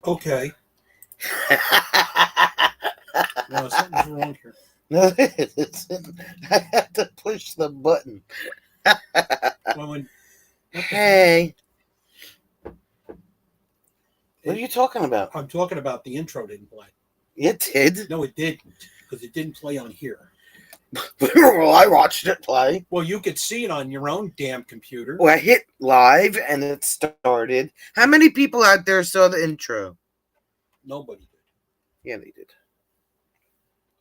Okay. No, something's wrong here. No, it isn't. I have to push the button. Well, what Hey. What are you talking about? I'm talking about the intro didn't play. It did. No, it didn't, because it didn't play on here. Well, I watched it play. Well, you could see it on your own damn computer. Well, I hit live and it started. How many people out there saw the intro? Nobody did. Yeah, they did.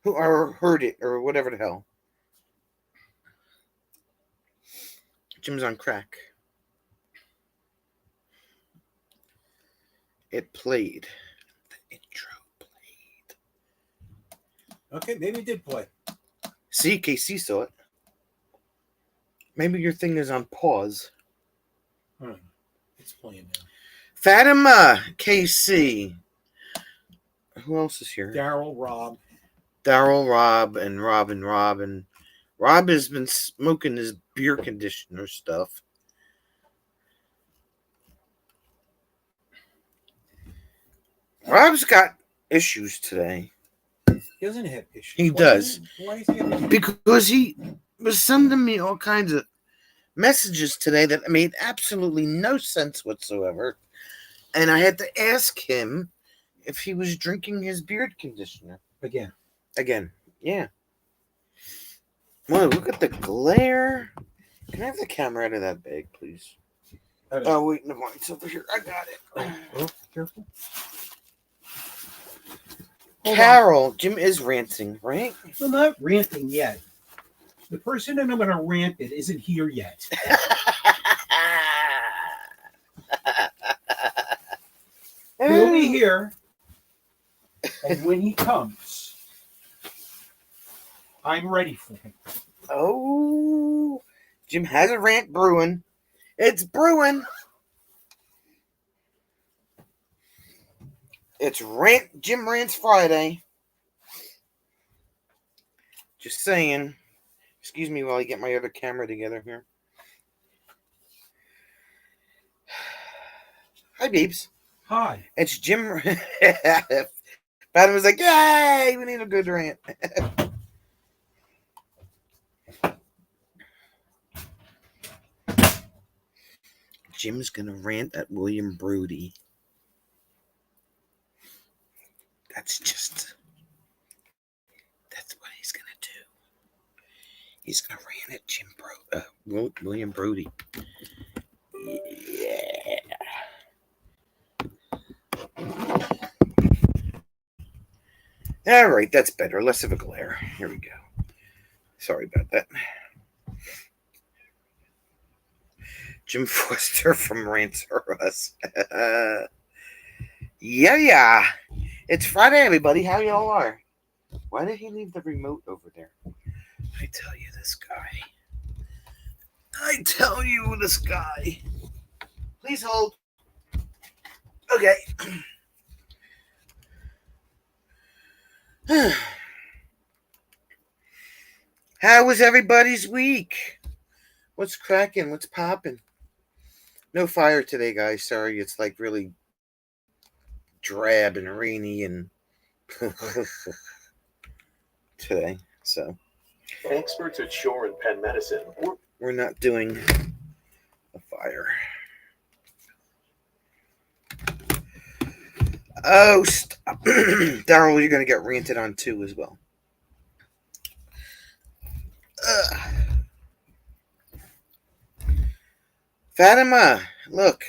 Who or heard it or whatever the hell. Jim's on crack. It played. The intro played. Okay, maybe it did play. See, KC saw it. Maybe your thing is on pause. It's playing now. Fatima, KC. Who else is here? Daryl, Rob, Rob, and Rob, and Rob has been smoking his beer conditioner stuff. Rob's got issues today. He doesn't have issues. He does. Why does he have issues? Because he was sending me all kinds of messages today that made absolutely no sense whatsoever. And I had to ask him if he was drinking his beard conditioner. Again. Yeah. Well, look at the glare. Can I have the camera out of that bag, please? Oh, wait, no, it's over here. I got it. Oh, careful. Carol, Jim is ranting, right? Well, not ranting yet. The person that I'm going to rant it isn't here yet. He'll be here. And when he comes, I'm ready for him. Oh, Jim has a rant brewing. It's brewing. It's Jim Rants Friday. Just saying. Excuse me while I get my other camera together here. Hi, Beeps. Hi. It's Jim. Adam was like, yay, we need a good rant. Jim's going to rant at William Brody. That's what he's going to do. He's going to rant at William Brody. Yeah. All right, that's better. Less of a glare. Here we go. Sorry about that. Jim Foster from Rants or Us. Yeah. It's Friday, everybody. How y'all are? Why did he leave the remote over there? I tell you, this guy. Please hold. Okay. How was everybody's week? What's cracking? What's popping? No fire today, guys. Sorry, it's like really drab and rainy and today. So experts at Shore and Penn Medicine. We're not doing a fire. Oh, stop. Daryl, you're going to get ranted on too as well. Fatima, look.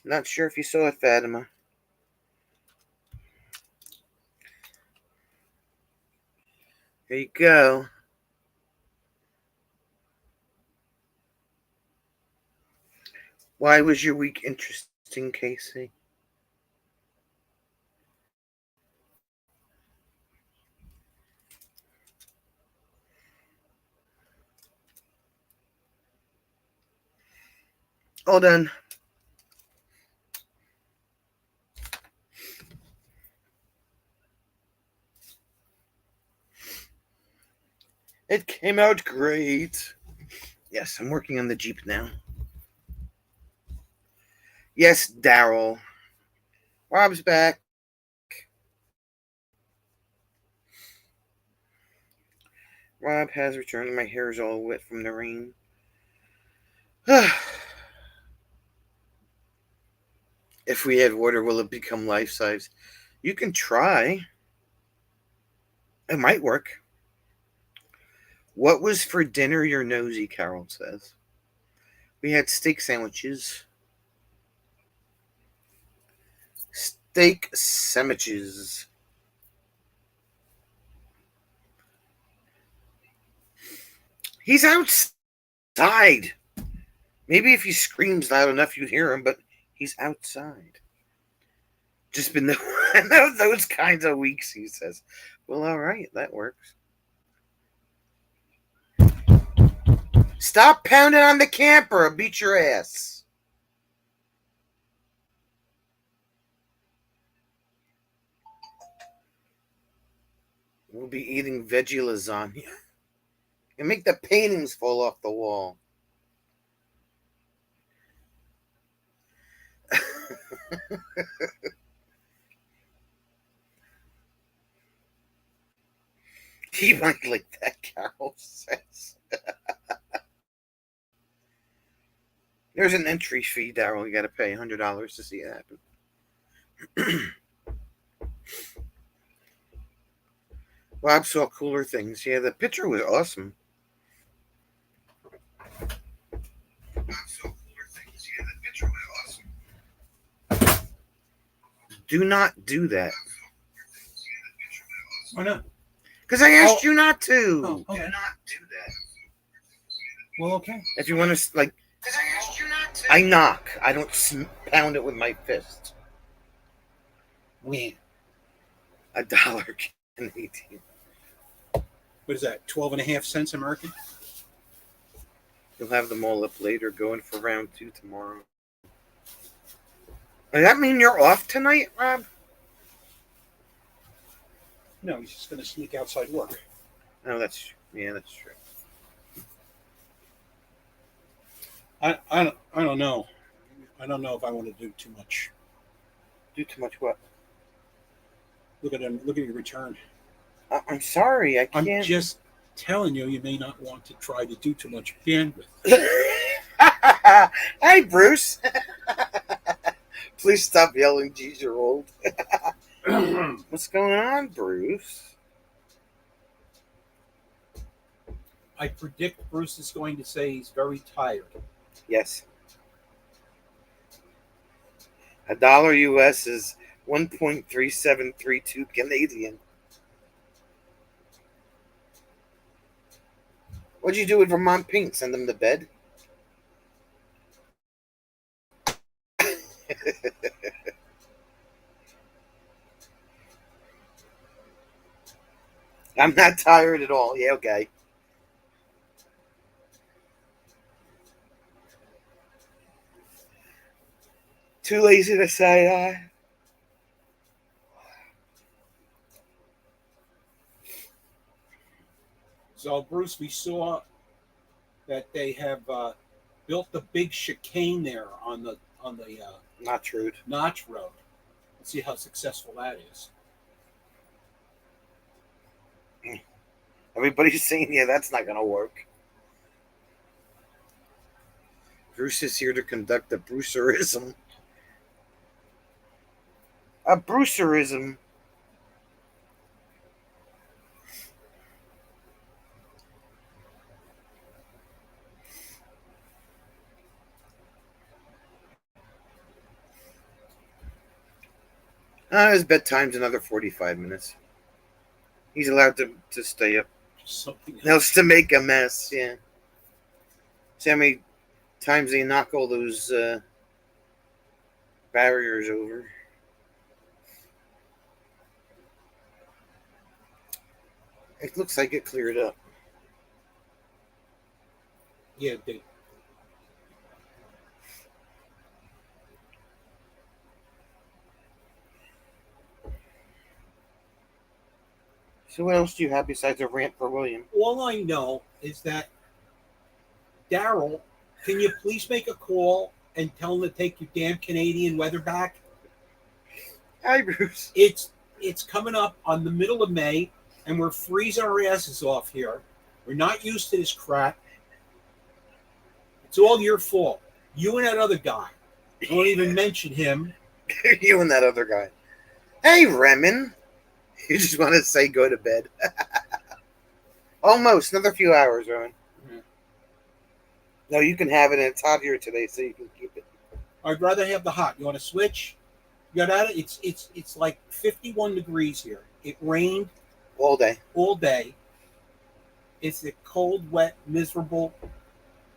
Not sure if you saw it, Fatima. Here you go. Why was your week interesting, Casey? All done. It came out great. Yes, I'm working on the Jeep now. Yes, Daryl. Rob's back. Rob has returned. My hair is all wet from the rain. If we add water, will it become life size? You can try. It might work. What was for dinner, your nosy? Carol says. We had steak sandwiches. Steak sandwiches. He's outside. Maybe if he screams loud enough, you'd hear him, but he's outside. Just been those kinds of weeks, he says. Well, all right, that works. Stop pounding on the camper. I'll beat your ass. We'll be eating veggie lasagna. And make the paintings fall off the wall. He might like that, Carol says. There's an entry fee, Daryl. You got to pay $100 to see it happen. Rob saw cooler things. Yeah, the picture was awesome. Do not do that. Why not? Because I asked you not to. Oh, okay. Do not do that. Well, okay. If you want to, like, because I asked you not to. I knock. I don't pound it with my fist. When? $1 Canadian. What is that? 12.5 cents American? You'll have them all up later. Going for round 2 tomorrow. Does that mean you're off tonight, Rob? No, he's just going to sneak outside work. Oh, that's true. I don't know. I don't know if I want to do too much. Do too much what? Look at him. Look at your return. I'm sorry, I can't. I'm just telling you, you may not want to try to do too much bandwidth. Hi, Bruce. Please stop yelling, geez, you're old. What's going on, Bruce? I predict Bruce is going to say he's very tired. Yes. $1 US is 1.3732 Canadian. What'd you do with Vermont Pink? Send them to bed? I'm not tired at all. Yeah, okay. Too lazy to say hi. So, Bruce, we saw that they have built the big chicane there on the Not rude. Notch Road. Let's see how successful that is. Everybody's saying, yeah, that's not going to work. Bruce is here to conduct a Brucerism. A Brucerism. His bedtime's another 45 minutes. He's allowed to stay up. Something Else to make a mess, yeah. See how many times they knock all those barriers over. It looks like it cleared up. Yeah, they. So what else do you have besides a rant for William? All I know is that Daryl, can you please make a call and tell him to take your damn Canadian weather back? Hi, Bruce. It's coming up on the middle of May, and we're freezing our asses off here. We're not used to this crap. It's all your fault. You and that other guy. I won't even mention him. You and that other guy. Hey, Remen. You just want to say go to bed. Almost. Another few hours, Remen. Yeah. No, you can have it, and it's hot here today, so you can keep it. I'd rather have the hot. You want to switch? You got at it? It's like 51 degrees here. It rained All day. all day. It's a cold, wet, miserable.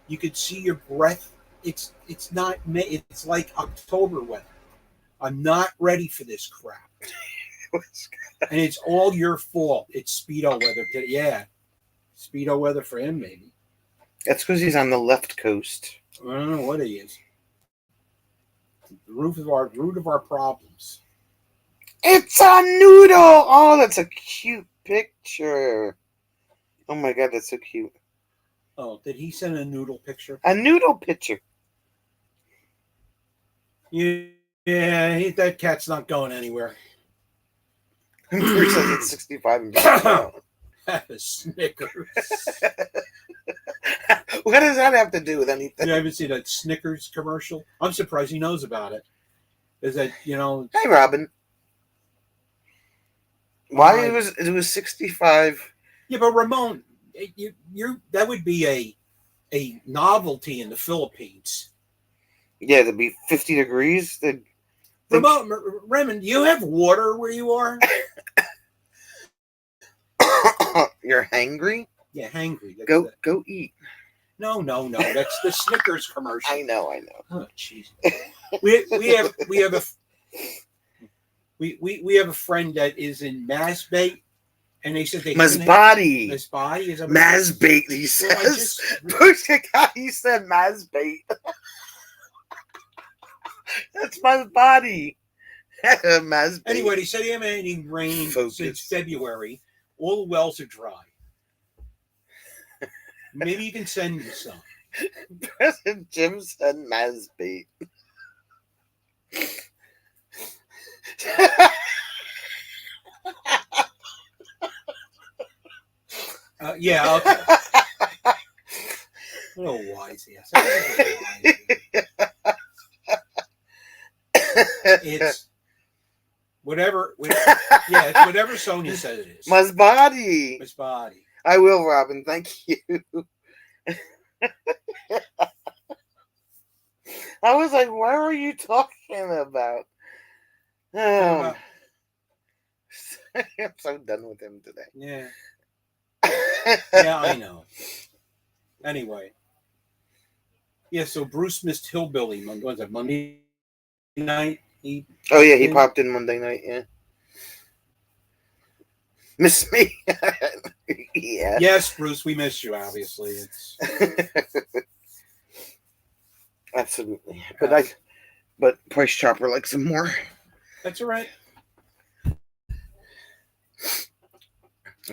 You could see your breath. It's not May. It's like October weather. I'm not ready for this crap. And it's all your fault. It's Speedo weather today. Yeah. Speedo weather for him, maybe. That's because he's on the left coast. I don't know what he is. The root of our problems. It's a noodle! Oh, that's a cute picture. Oh my god, that's so cute. Oh, did he send a noodle picture? A noodle picture. Yeah, that cat's not going anywhere. Bruce says it's 65 and below. Have a Snickers. What does that have to do with anything? You haven't seen that Snickers commercial? I'm surprised he knows about it. Is that, Hey, Robin. Why it was 65? Yeah, but Ramon, you that would be a novelty in the Philippines. Yeah, to be 50 degrees. Ramon, Raymond, do you have water where you are? You're hangry? Yeah, hangry. Go eat. No. That's the Snickers commercial. I know. Oh, jeez. we have a friend that is in Masbate, and they said they Masbate. Masbate is a Masbate. He says. He said Masbate. That's Masbate. Masbate. Anyway, he said he hasn't had any rain since February. All the wells are dry. Maybe you can send me some. President Jim said Masbate. Yeah, okay. What a wise ass. It's whatever. Yeah, it's whatever Sonia said it is. Masbate. Masbate. I will, Robin. Thank you. I was like, what are you talking about? I'm so done with him today. Yeah. Yeah, I know. Anyway. Yeah, so Bruce missed Hillbilly Monday. What was that, Monday night? He popped in Monday night, yeah. Miss me? Yeah. Yes, Bruce, we missed you, obviously. It's absolutely. But Price Chopper likes him more. That's all right.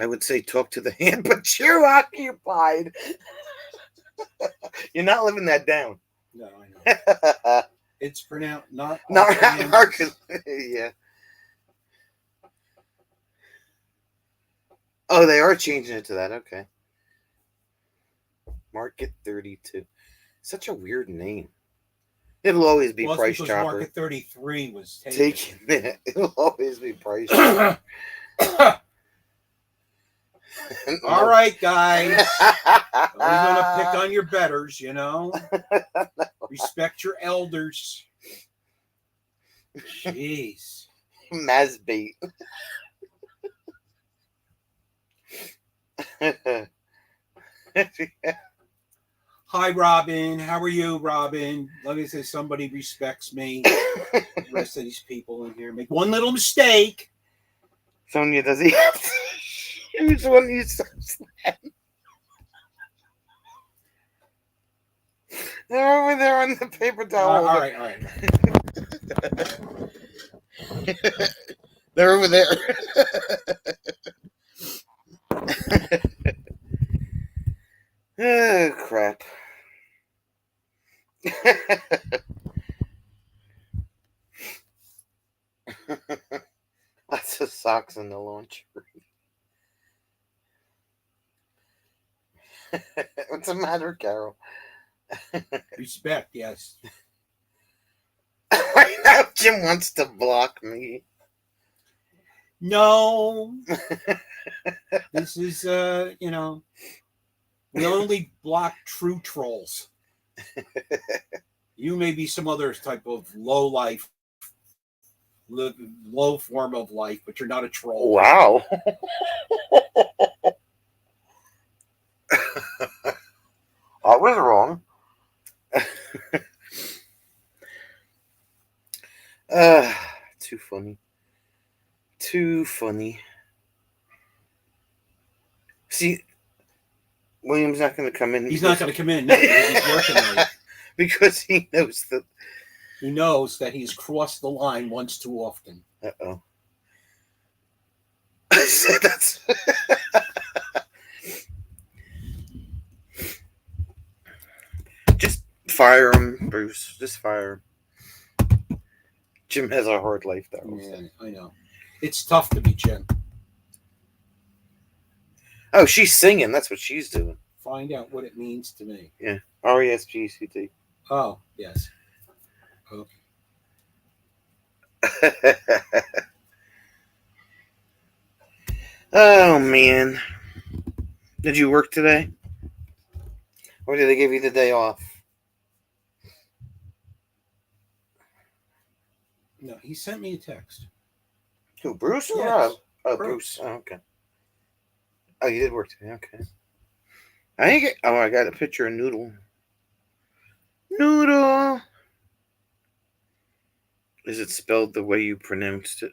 I would say talk to the hand, but you're occupied. You're not living that down. No, I know. It's pronounced not Marcus. Yeah. Oh, they are changing it to that. Okay. Market 32. Such a weird name. It'll always be Price Chopper. Market 33 was taken. It'll always be Price Chopper. All right, guys. Always gonna pick on your betters, Respect your elders. Jeez. Masbate. Hi, Robin. How are you, Robin? Like I said, somebody respects me. The rest of these people in here make one little mistake. Sonia, does he have to choose when you start slapping? They're over there on the paper towel. All right. They're over there. Oh, crap. socks in the laundry. What's the matter, Carol? Respect, yes. Right now, Jim wants to block me. No. This is, we only block true trolls. You may be some other type of low form of life, but you're not a troll. Wow. I was wrong. Too funny. Too funny. See, William's not going to come in. He's not going to come in. No, he's working on it. Because he knows that. He knows that he's crossed the line once too often. Uh-oh. I said that's... Just fire him, Bruce. Just fire him. Jim has a hard life, though. Yeah, I know. It's tough to be Jim. Oh, she's singing. That's what she's doing. Find out what it means to me. Yeah. RESPCT. Oh, yes. Okay. Oh, man. Did you work today? Or did they give you the day off? No, he sent me a text. Who, Bruce or Yes. Rob? Oh, Bruce. Bruce. Oh, okay. Oh, you did work today. Okay. I got a picture of Noodle. Noodle. Is it spelled the way you pronounced it?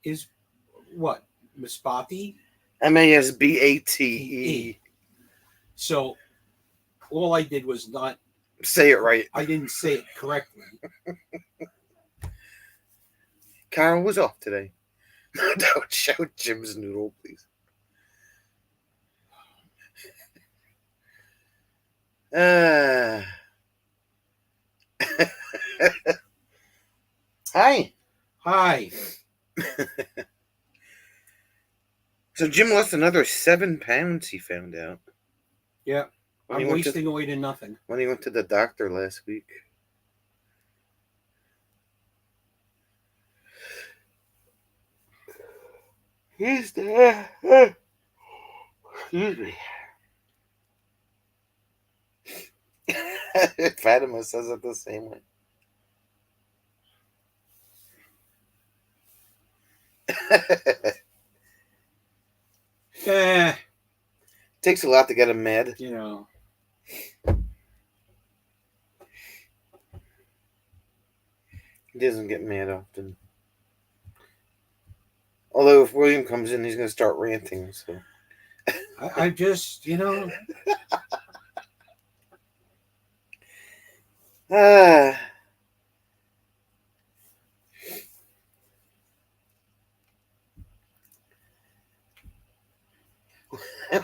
Is what? Masbate? Masbate. So all I did was not Say it right. I didn't say it correctly. Carol was off today. Don't show Jim's Noodle, please. Hi. Hi. So Jim lost another 7 pounds, he found out. Yeah. When I'm he went wasting away to nothing. when he went to the doctor last week. He's there. Excuse me. Fatima says it the same way. Yeah. Takes a lot to get him mad. You know. He doesn't get mad often. Although if William comes in, he's going to start ranting. So I just,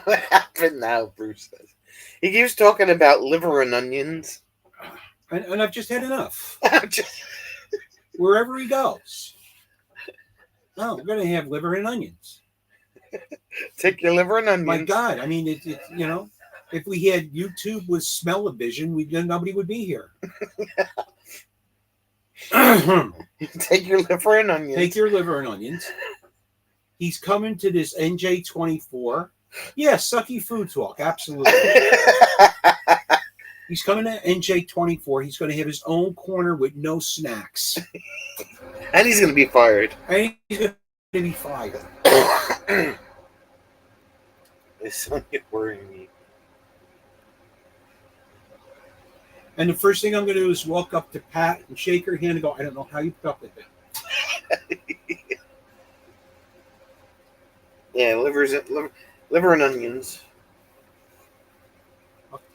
What happened now, Bruce says. He keeps talking about liver and onions. and I've just had enough. Just- Wherever he goes. No, we're going to have liver and onions. Take your liver and onions. My God. I mean, if we had YouTube with smell-o-vision, nobody would be here. Take your liver and onions. Take your liver and onions. He's coming to this NJ24. Yeah, sucky food talk. Absolutely. He's coming to NJ24. He's going to have his own corner with no snacks. And he's going to be fired. And he's going to be fired. This son is worrying me. And the first thing I'm going to do is walk up to Pat and shake her hand and go, I don't know how you put up with it. Yeah, liver and onions.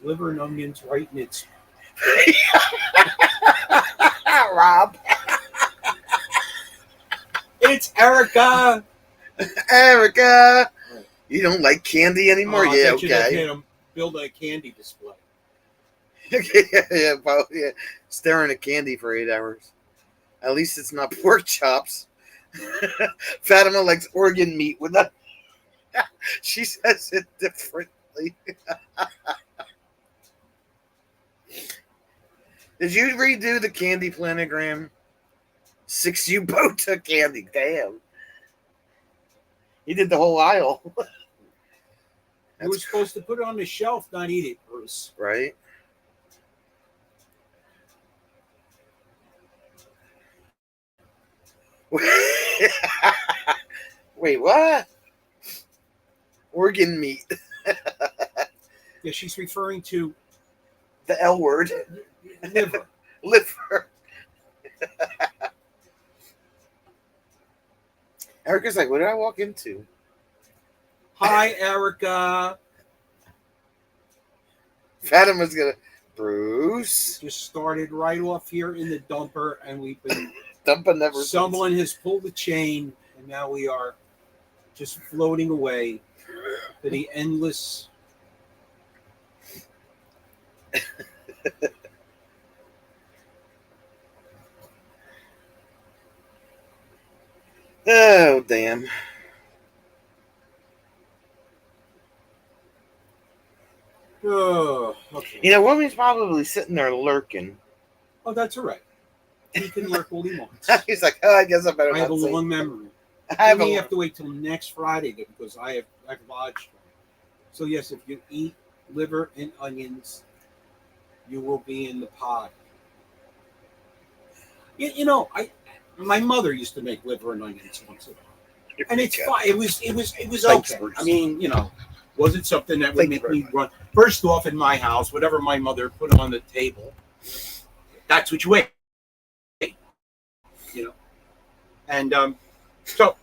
Liver and onions right in its... Rob. It's Erica! Erica! You don't like candy anymore? I Yeah, bet you they've okay. had him build a candy display. yeah, staring at candy for 8 hours. At least it's not pork chops. Fatima likes organ meat with a. She says it differently. Did you redo the candy planogram? 6 U-boat candy. Damn. He did the whole aisle. You were supposed to put it on the shelf, not eat it, Bruce. Right? Wait, what? Organ meat. Yeah, she's referring to The L word. liver. Liver. Erica's like, what did I walk into? Hi, Erica. Fatima's gonna. Bruce. Just started right off here in the dumper, and we've been. Dumpa never. Someone has pulled the chain, and now we are just floating away to the endless. Oh, damn. Oh, okay. You know, Woman's probably sitting there lurking. Oh, that's all right. He can lurk all he wants. He's like, oh, I guess I better I have a not say long anything. memory. I have You a may have to wait till next Friday because I've lodged. So yes, if you eat liver and onions, you will be in the pod. You know, my mother used to make liver and onions once in a while, and it's fine. It was Thanks, okay. Bruce. I mean, you know, wasn't something that would Thank you make very me run. First off, in my house, whatever my mother put on the table, that's what you ate. You know, and so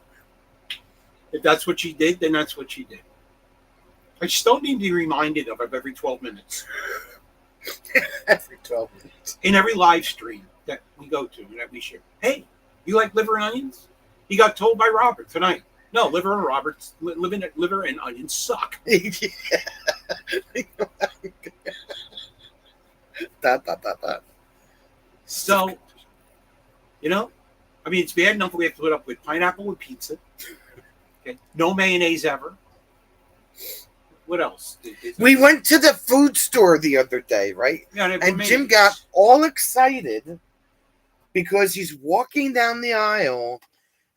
if that's what she did, then that's what she did. I just don't need to be reminded of it every 12 minutes. Every 12 minutes. In every live stream that we go to, that we share. Hey, you like liver and onions? He got told by Robert tonight. No, liver and onions suck. So, you know, I mean, it's bad enough we have to put up with pineapple with pizza. Okay, no mayonnaise ever. What else? We went to the food store the other day, right? Yeah, and Jim got all excited because he's walking down the aisle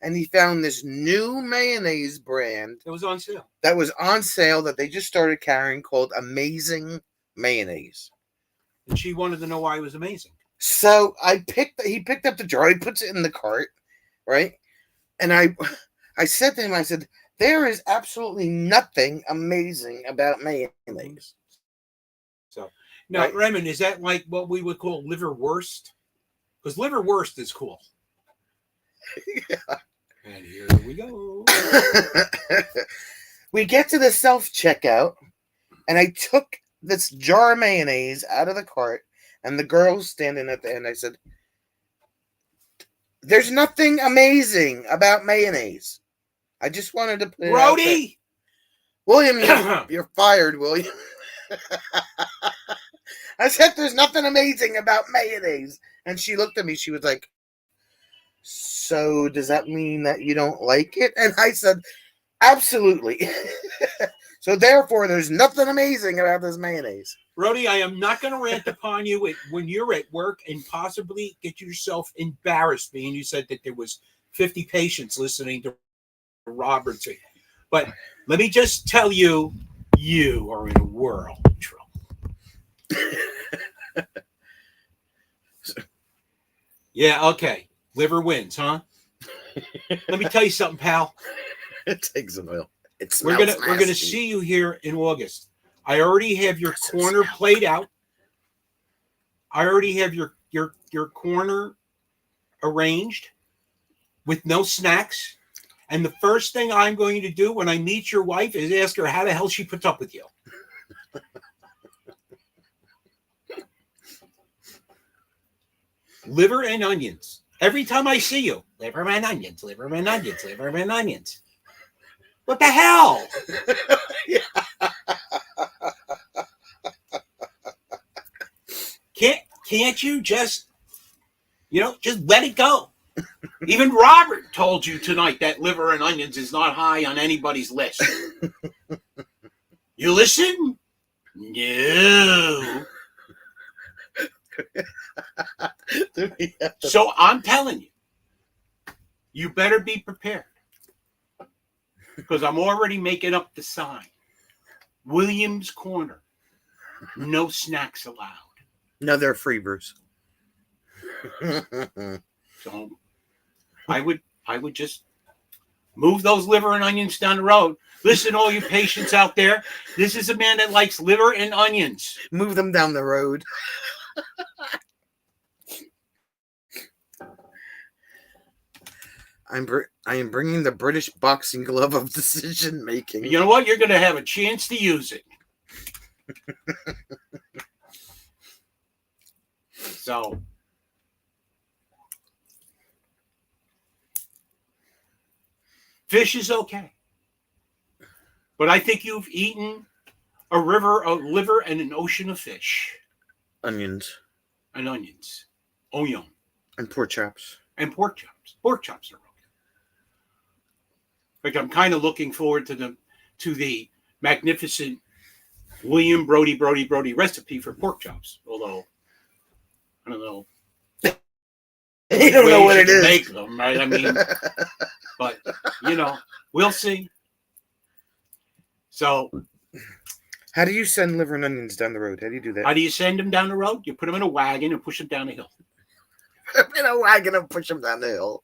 and he found this new mayonnaise brand It was on sale. that was on sale that they just started carrying called Amazing Mayonnaise. And she wanted to know why it was amazing. So he picked up the jar, he puts it in the cart, right? And I said to him, I said, there is absolutely nothing amazing about mayonnaise. So now, right. Raymond, is that like what we would call liverwurst? Because liverwurst is cool. Yeah. And here we go. We get to the self-checkout, and I took this jar of mayonnaise out of the cart, and the girl's standing at the end. I said, there's nothing amazing about mayonnaise. I just wanted to put it out there. William, you're fired, William. I said there's nothing amazing about mayonnaise. And she looked at me. She was like, so does that mean that you don't like it? And I said, absolutely. So therefore, there's nothing amazing about this mayonnaise. Brody, I am not going to rant upon you when you're at work and possibly get yourself embarrassed being you said that there was 50 patients listening to Robertson. But let me just tell you, you are in a world of trouble. Yeah, okay. Liver wins, huh? Let me tell you something, pal. It takes a while. We're gonna see you here in August. I already have your corner played out. I already have your corner arranged with no snacks. And the first thing I'm going to do when I meet your wife is ask her how the hell she puts up with you. Liver and onions. Every time I see you, liver and onions, liver and onions, liver and onions. What the hell? Can't you just let it go? Even Robert told you tonight that liver and onions is not high on anybody's list. You listen? No. So I'm telling you, you better be prepared. Because I'm already making up the sign. Williams Corner. No snacks allowed. No, they're free, Bruce. So I would just move those liver and onions down the road. Listen, all you patients out there, this is a man that likes liver and onions. Move them down the road. I am bringing the British boxing glove of decision making. You know what? You're going to have a chance to use it. So, fish is okay. But I think you've eaten a liver, and an ocean of fish. Onions. And onions. Onion. And pork chops. And pork chops. Pork chops are okay. Like I'm kind of looking forward to the magnificent William Brody recipe for pork chops. Although, I don't know. You don't know what it is. Make them, right? I mean, but, we'll see. So, how do you send liver and onions down the road? How do you do that? How do you send them down the road? You put them in a wagon and push them down the hill. In a wagon and push them down the hill.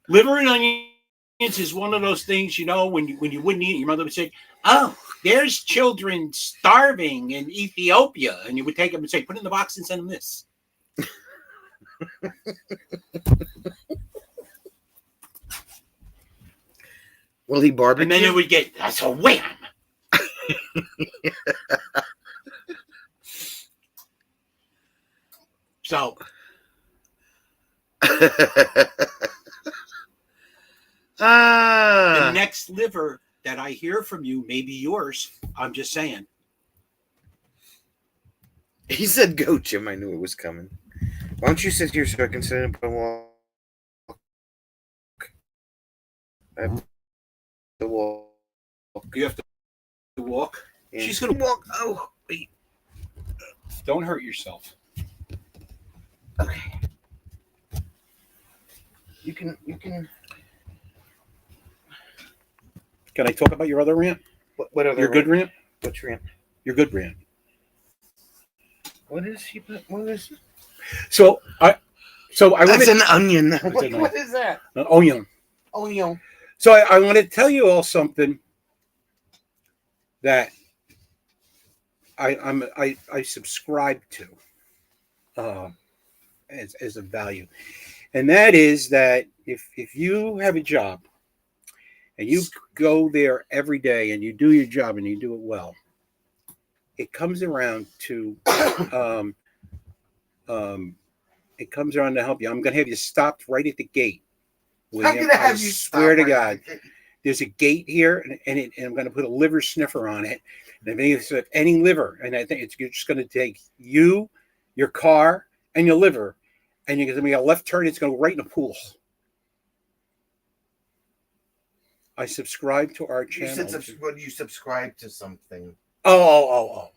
Liver and onions is one of those things, when you wouldn't eat it, your mother would say, "Oh, there's children starving in Ethiopia," and you would take them and say, "Put it in the box and send them this." Will he barbecue? And then it would get, that's a wham. So, the next liver that I hear from you may be yours. I'm just saying. He said, "Go, Jim." I knew it was coming. Why don't you sit here so I can sit up and walk? I have to walk. You have to walk? Yeah. She's going to walk. Oh, wait. Don't hurt yourself. Okay. You can. Can I talk about your other rant? What other your rant? Good rant? Which rant? Your good rant. What is he? What is it? So I That's an onion. What is that? An onion. Onion. So I want to tell you all something that I subscribe to as a value, and that is that if you have a job and you go there every day and you do your job and you do it well, it comes around to it comes around to help you. I'm going to have you stopped right at the gate. I'm going to have you swear to God. There's a gate here, and I'm going to put a liver sniffer on it. And if any liver, and I think you're just going to take you, your car, and your liver, and you're going to make a left turn. It's going to go right in a pool. I subscribe to our channel. You subscribe to something. Oh.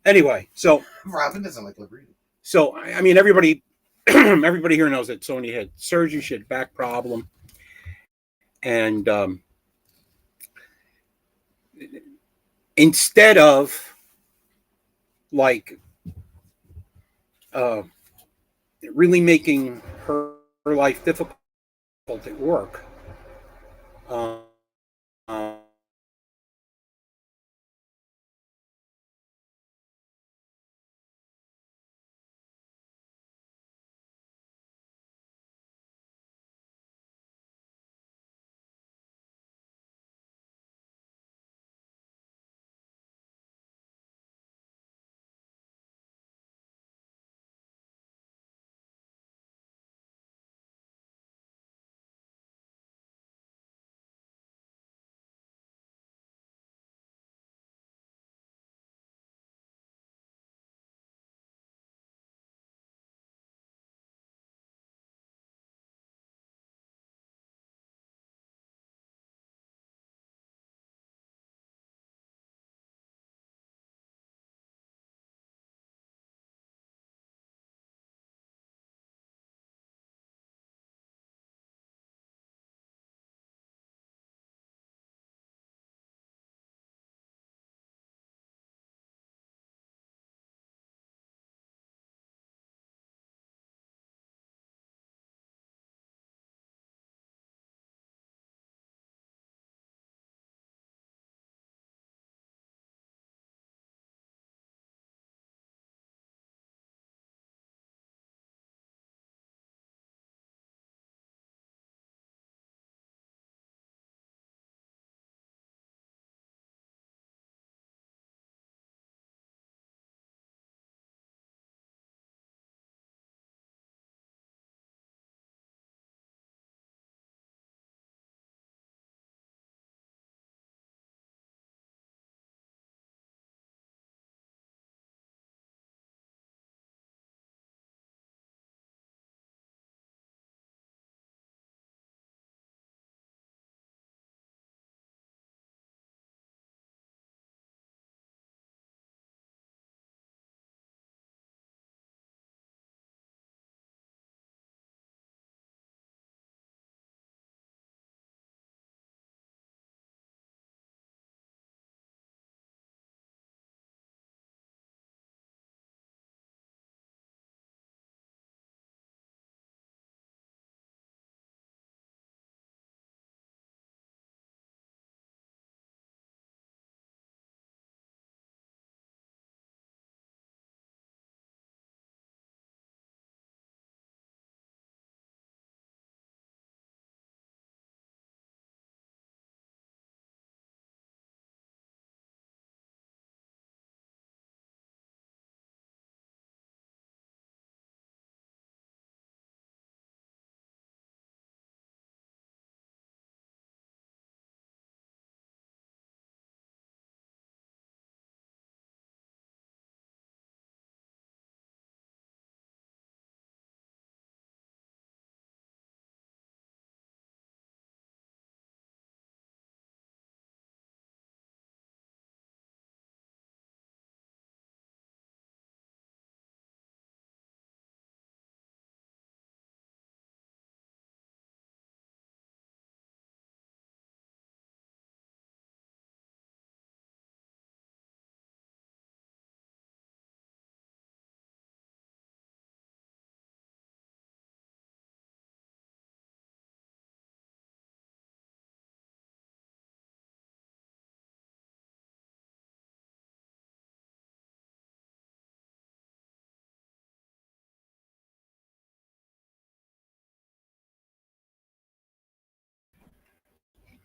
Anyway, so Robin doesn't like liver. So I mean, everybody here knows that Sonia had surgery. She had back problem, and instead of really making her life difficult at work,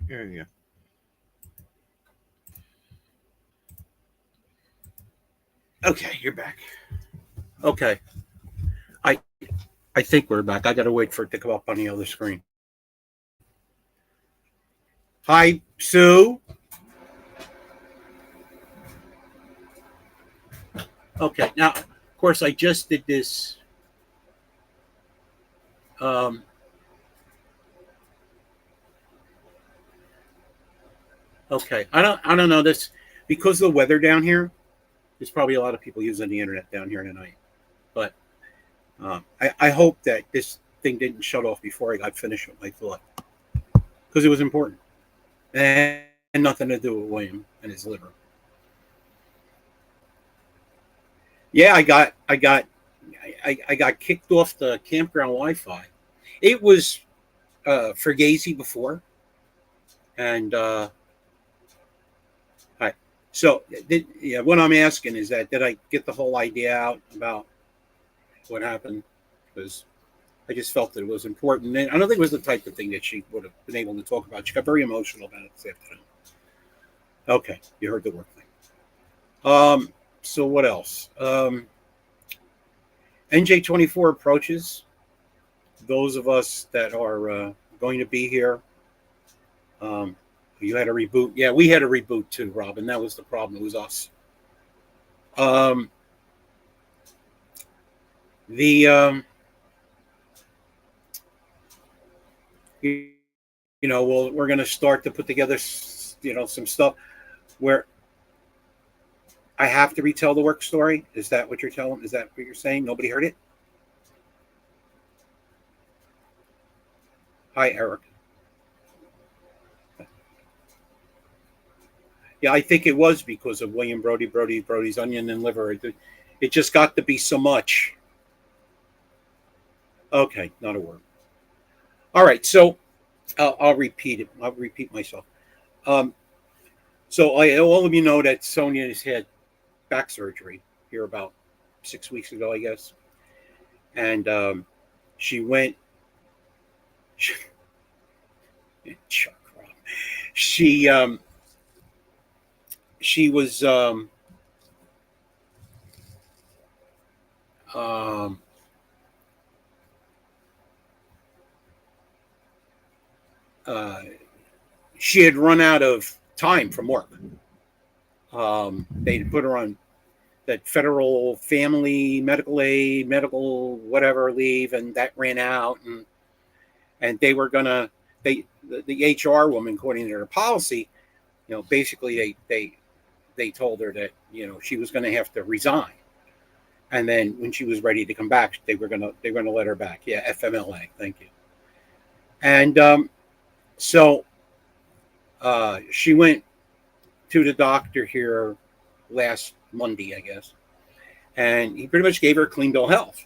There you go. Okay, you're back. Okay. I I think we're back. I got to wait for it to come up on the other screen. Hi, Sue. Okay. Now, of course, I just did this. Um, okay. I don't know this because of the weather down here. There's probably a lot of people using the internet down here tonight. But I hope that this thing didn't shut off before I got finished with my thought because it was important and nothing to do with William and his liver. Yeah, I got kicked off the campground Wi-Fi. It was Fugazi before, and I so yeah. What I'm asking is that did I get the whole idea out about what happened? Because I just felt that it was important. And I don't think it was the type of thing that she would have been able to talk about. She got very emotional about it this afternoon. Okay, you heard the work thing. So what else? NJ24 approaches. Those of us that are going to be here, you had a reboot. Yeah, we had a reboot too, Robin. That was the problem. It was us. Um, the you, you know, we're going to start to put together, some stuff where I have to retell the work story. Is that what you're telling? Is that what you're saying? Nobody heard it? Hi, Eric. Yeah, I think it was because of William Brody's onion and liver. It just got to be so much. Okay, not a word. All right, so I'll repeat it. I'll repeat myself. Um, so all of you know that Sonia has had back surgery here about 6 weeks ago, I guess, and she went. Chuck Rob. She she was um, uh, she had run out of time from work. They put her on that federal family medical aid, medical whatever leave, and that ran out, and they were gonna the HR woman, according to their policy, basically they told her that she was going to have to resign, and then when she was ready to come back, they were gonna let her back. Yeah, FMLA, thank you. And so she went to the doctor here last Monday, I guess, and he pretty much gave her a clean bill of health.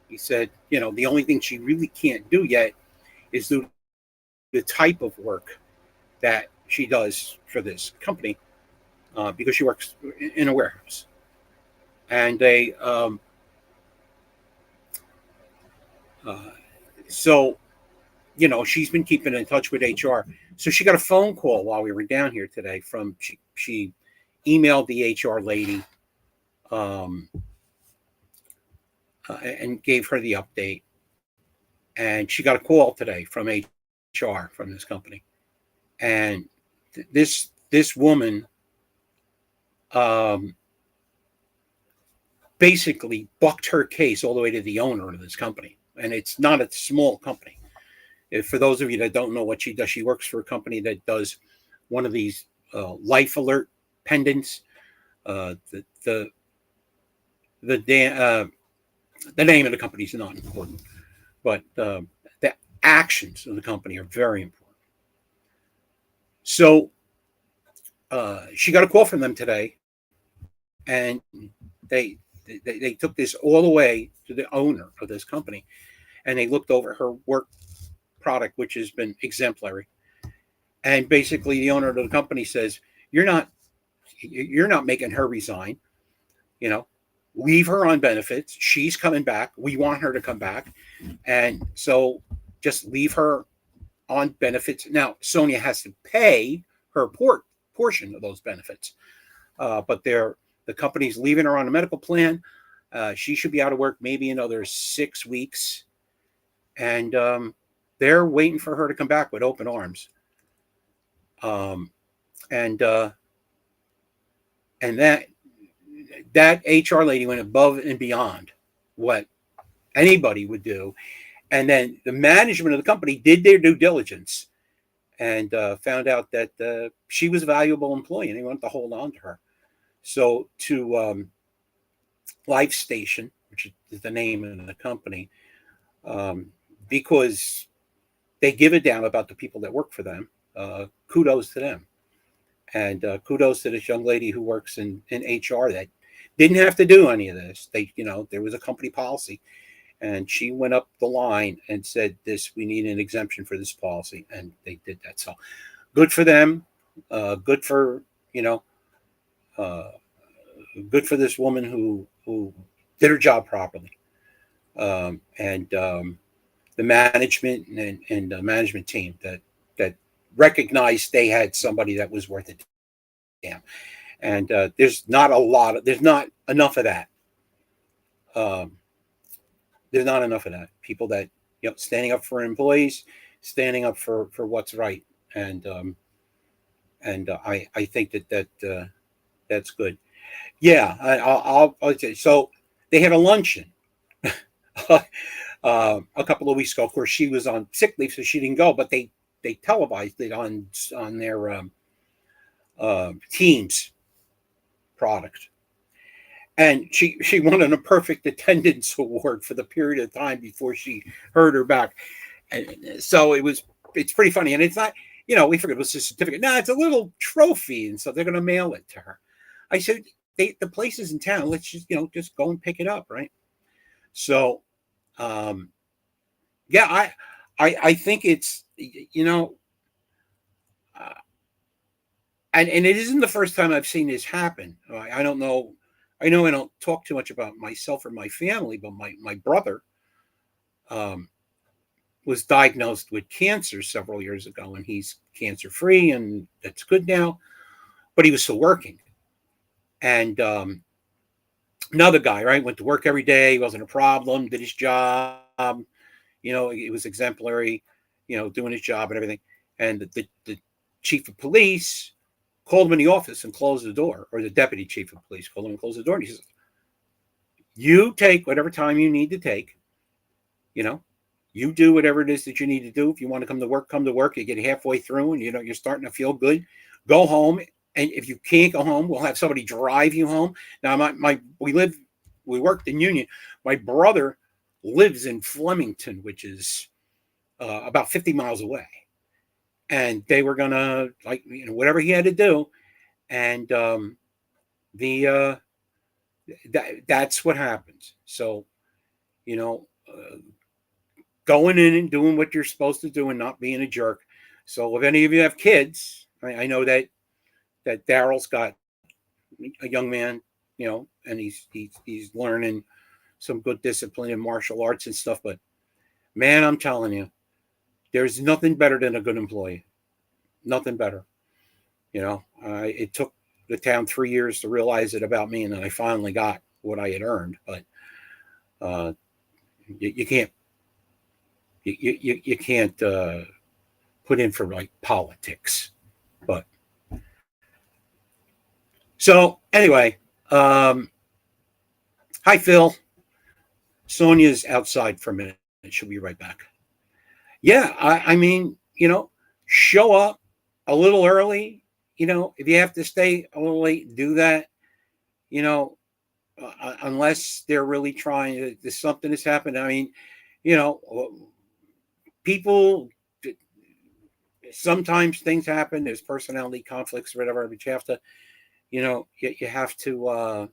He said, the only thing she really can't do yet is do the type of work that she does for this company because she works in a warehouse. And so, she's been keeping in touch with HR. So she got a phone call while we were down here today from, she emailed the HR lady and gave her the update. And she got a call today from HR from this company. And this woman basically bucked her case all the way to the owner of this company. And it's not a small company. For those of you that don't know what she does, she works for a company that does one of these life alert pendants. The name of the company is not important, but the actions of the company are very important. So she got a call from them today, and they took this all the way to the owner of this company, and they looked over her work product, which has been exemplary. And basically, the owner of the company says, "You're not making her resign. Leave her on benefits. She's coming back. We want her to come back, and so just leave her on benefits. Now, Sonia has to pay her portion of those benefits, but the company's leaving her on a medical plan. She should be out of work maybe another 6 weeks, and they're waiting for her to come back with open arms. And that HR lady went above and beyond what anybody would do. And then the management of the company did their due diligence and found out that she was a valuable employee, and they wanted to hold on to her. So to Life Station, which is the name of the company, because they give a damn about the people that work for them, kudos to them. And kudos to this young lady who works in HR that didn't have to do any of this. There was a company policy, and she went up the line and said, we need an exemption for this policy. And they did that. So good for them. Good for, good for this woman who did her job properly. And the management and the management team that recognized they had somebody that was worth it. Damn. And there's not enough of that. There's not enough of that. People that, standing up for employees, standing up for what's right. And I think that's good. Yeah. I'll say, so they had a luncheon a couple of weeks ago. Of course, she was on sick leave, so she didn't go, but they televised it on their Teams product, and she won a perfect attendance award for the period of time before she hurt her back. And so it's pretty funny, and it's not, we figured it was a certificate. No, it's a little trophy, and so they're going to mail it to her. I said, the place is in town. Let's just go and pick it up, right? So, yeah, I think it's, and it isn't the first time I've seen this happen. I don't know. I know I don't talk too much about myself or my family, but my brother was diagnosed with cancer several years ago, and he's cancer free, and that's good now. But he was still working, and another guy, right, went to work every day, wasn't a problem, did his job, it was exemplary, doing his job and everything. And the chief of police called him in the office and closed the door, or the deputy chief of police called him and closed the door. And he says, you take whatever time you need to take, you do whatever it is that you need to do. If you want to come to work, you get halfway through and, you're starting to feel good, go home. And if you can't go home, we'll have somebody drive you home. Now, we worked in Union. My brother lives in Flemington, which is about 50 miles away. And they were going to, whatever he had to do. And that's what happens. So, going in and doing what you're supposed to do and not being a jerk. So if any of you have kids, I know that Daryl's got a young man, and he's learning some good discipline in martial arts and stuff. But man, I'm telling you, there's nothing better than a good employee. Nothing better. It took the town 3 years to realize it about me, and then I finally got what I had earned. But you can't put in for politics. But so anyway, hi Phil. Sonia's outside for a minute. She'll be right back. Yeah, I mean, show up a little early. If you have to stay a little late, do that. Unless they're really trying to, something has happened. I mean, people, sometimes things happen. There's personality conflicts or whatever, but you have to, you have to,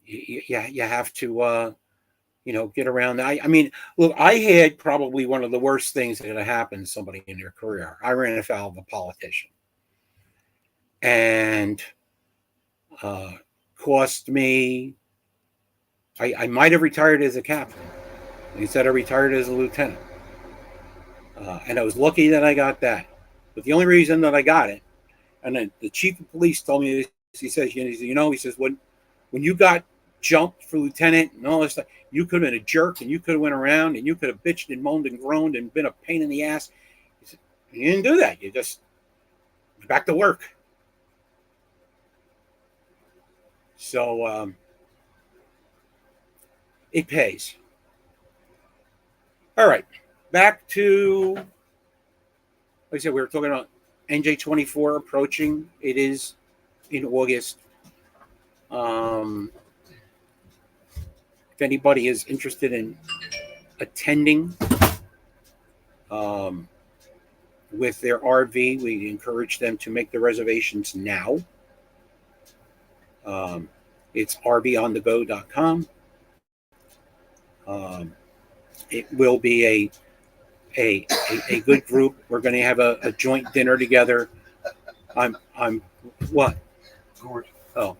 you have to, get around. I mean, look, I had probably one of the worst things that could have happened to somebody in their career. I ran afoul of a politician, and cost me. I might have retired as a captain. Instead, I retired as a lieutenant. And I was lucky that I got that. But the only reason that I got it, and then the chief of police told me this, he says, he says, when you got jumped for lieutenant and all this stuff, you could have been a jerk and you could have went around and you could have bitched and moaned and groaned and been a pain in the ass. He said, you didn't do that. You just back to work. So it pays. All right, back to, like I said, we were talking about NJ24 approaching. It is in August. If anybody is interested in attending with their RV, we encourage them to make the reservations now. It's rvonthego.com. It will be a good group. We're going to have a joint dinner together. I'm what? Gord. Oh.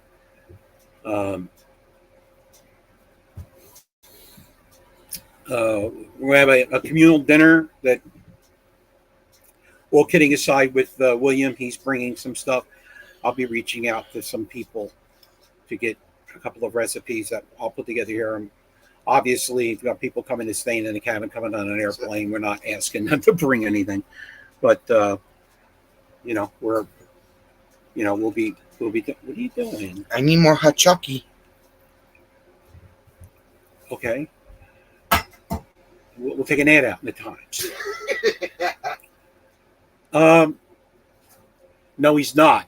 We'll have a communal dinner that, all kidding aside, with William, he's bringing some stuff. I'll be reaching out to some people to get a couple of recipes that I'll put together here. And obviously, if you've got people coming to staying in a cabin, coming on an airplane, we're not asking them to bring anything. But, we'll be, what are you doing? I need more hot chocolate. Okay. We'll take an ad out in the Times. No, he's not.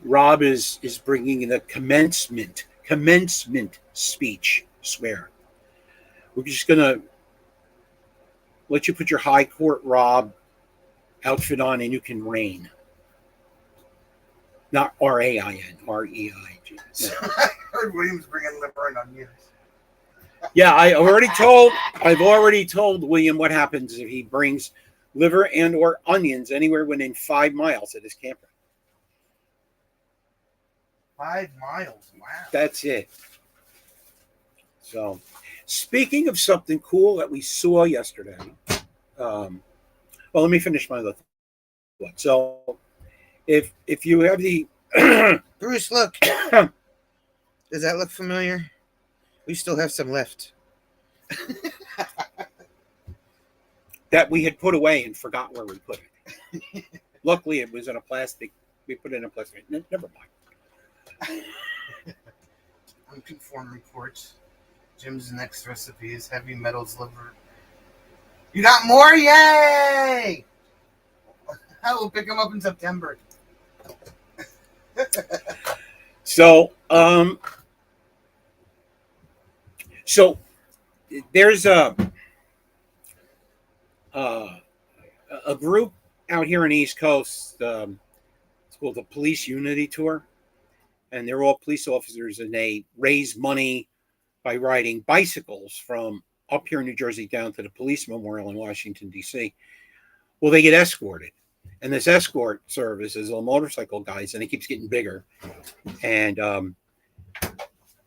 Rob is bringing in a commencement speech. Swear. We're just gonna let you put your high court Rob outfit on, and you can reign. Not RAIN, REIG. I heard William's bringing liver and onions. Yeah, I've already told William what happens if he brings liver and or onions anywhere within 5 miles of his campground. 5 miles, wow. That's it. So, speaking of something cool that we saw yesterday, well, let me finish my little one. So, if you have the Bruce, look. Does that look familiar? We still have some left. that we had put away and forgot where we put it. Luckily, it was in a plastic. We put it in a plastic. Never mind. On Conform reports, Jim's next recipe is heavy metals liver. You got more? Yay! I will pick them up in September. So there's a group out here on the East Coast. It's called the Police Unity Tour, and they're all police officers, and they raise money by riding bicycles from up here in New Jersey down to the Police Memorial in Washington, D.C. Well, they get escorted. And this escort service is all motorcycle guys, and it keeps getting bigger. And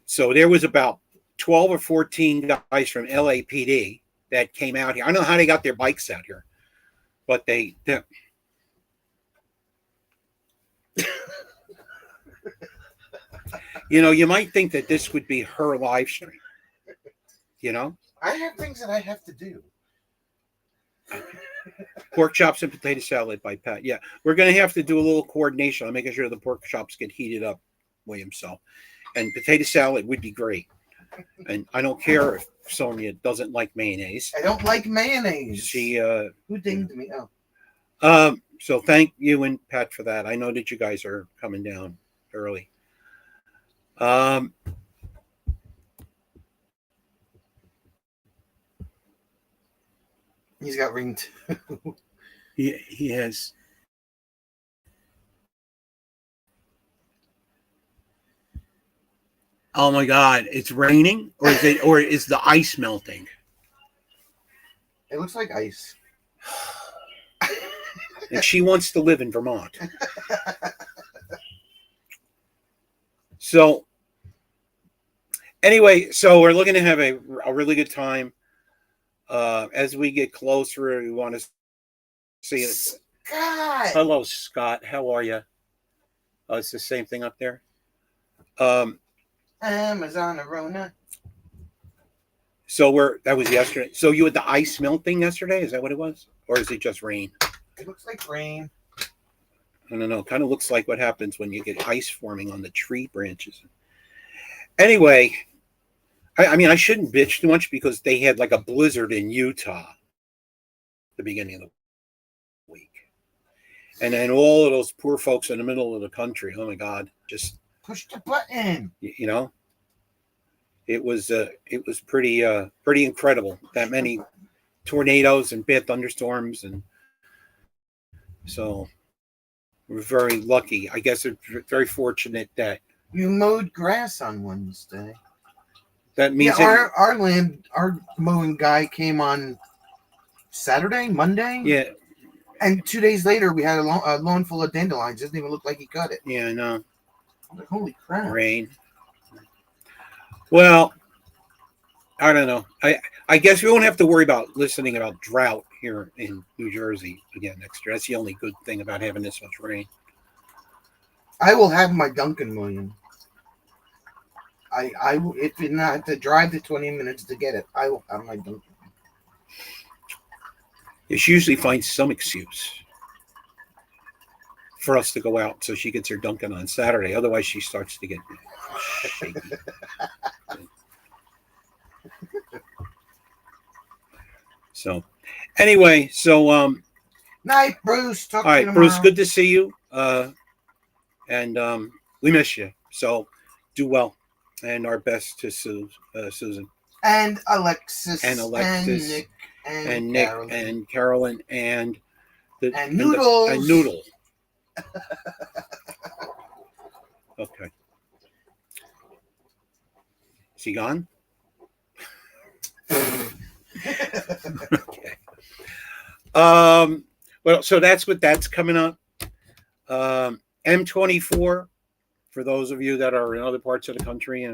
so there was about 12 or 14 guys from LAPD that came out here. I don't know how they got their bikes out here, but they you might think that this would be her live stream. I have things that I have to do. Pork chops and potato salad by Pat. Yeah, we're going to have to do a little coordination on making sure the pork chops get heated up, William. So, and potato salad would be great. And I don't care if Sonia doesn't like mayonnaise. I don't like mayonnaise. She who dinged me? Oh. So thank you and Pat for that. I know that you guys are coming down early. He's got ring too. He has. Oh my God! It's raining, or is the ice melting? It looks like ice. And she wants to live in Vermont. So Anyway, so we're looking to have a really good time. As we get closer, we want to see it. Scott. Hello, Scott. How are you? Oh, it's the same thing up there. Amazon Arona. So that was yesterday. So you had the ice melting yesterday? Is that what it was? Or is it just rain? It looks like rain. I don't know. It kind of looks like what happens when you get ice forming on the tree branches. Anyway, I mean, I shouldn't bitch too much because they had like a blizzard in Utah at the beginning of the week. And then all of those poor folks in the middle of the country, oh my God, just push the button. You know, it was pretty incredible. That many tornadoes and bad thunderstorms, and so we're very lucky. I guess we're very fortunate that you mowed grass on Wednesday. That means our mowing guy came on Saturday, Monday. Yeah. And 2 days later, we had a lawn full of dandelions. It doesn't even look like he cut it. Yeah, I know. Like, holy crap. Rain. Well, I don't know. I guess we won't have to worry about listening about drought here in New Jersey again next year. That's the only good thing about having this much rain. I will have my Duncan William. I if I have to drive the 20 minutes to get it, I will have my Duncan. She usually finds some excuse for us to go out, so she gets her Dunkin' on Saturday. Otherwise, she starts to get shaky. So, anyway, night, Bruce. All right, Bruce. Good to see you. And we miss you. So, do well, and our best to Susan and Alexis and Nick. And Nick Carolyn. and Carolyn and Noodles and Noodle. Okay. Is he gone? Okay. Well, so that's coming up. M24 for those of you that are in other parts of the country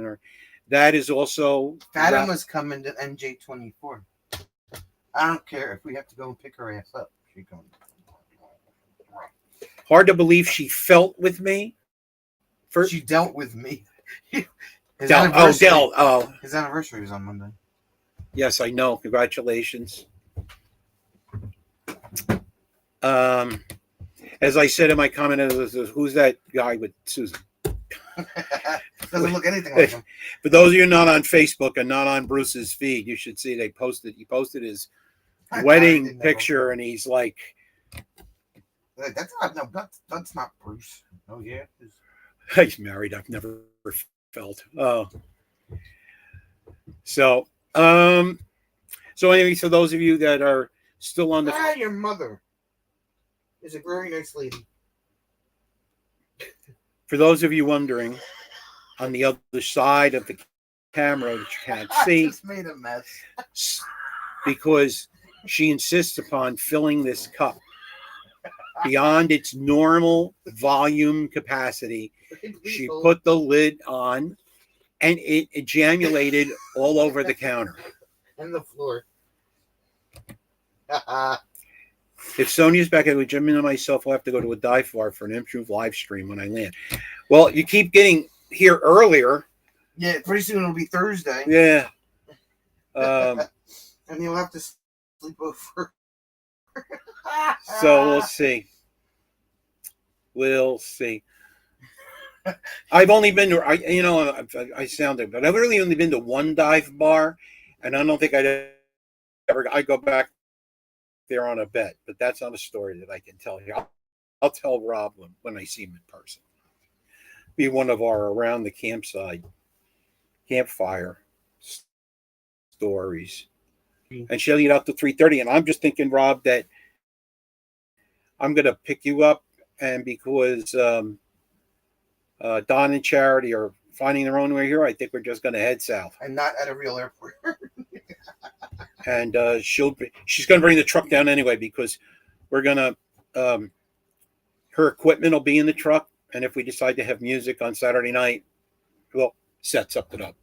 that is also Fatima's coming to NJ24. I don't care if we have to go and pick her ass up. She's going. Hard to believe she felt with me. She dealt with me. His anniversary was on Monday. Yes, I know. Congratulations. As I said in my comment, who's that guy with Susan? Doesn't look anything like him. For those of you not on Facebook and not on Bruce's feed, you should see he posted his wedding picture, and he's like, that's not Bruce. Oh yeah, he's married. I've never felt. Oh, so anyway, so those of you that are still on the your mother is a very nice lady. For those of you wondering, on the other side of the camera that you can't see, I just made a mess because she insists upon filling this cup beyond its normal volume capacity. She put the lid on, and it ejaculated all over the counter and the floor. If Sonia's back, Jim and myself will have to go to a dive bar for an improved live stream when I land. Well, you keep getting here earlier. Yeah, pretty soon it'll be Thursday. Yeah. And you'll have to sleep over. So we'll see. We'll see. I've only been to, I sounded, but I've really only been to one dive bar, and I don't think I'd go back there on a bet, but that's not a story that I can tell you. I'll tell Rob when I see him in person. Be one of our around the campfire stories. And she'll eat up to 3:30. And I'm just thinking, Rob, that I'm going to pick you up, and because Don and Charity are finding their own way here, I think we're just going to head south. And not at a real airport. And she's going to bring the truck down anyway, because we're going to her equipment will be in the truck, and if we decide to have music on Saturday night, we'll set something up.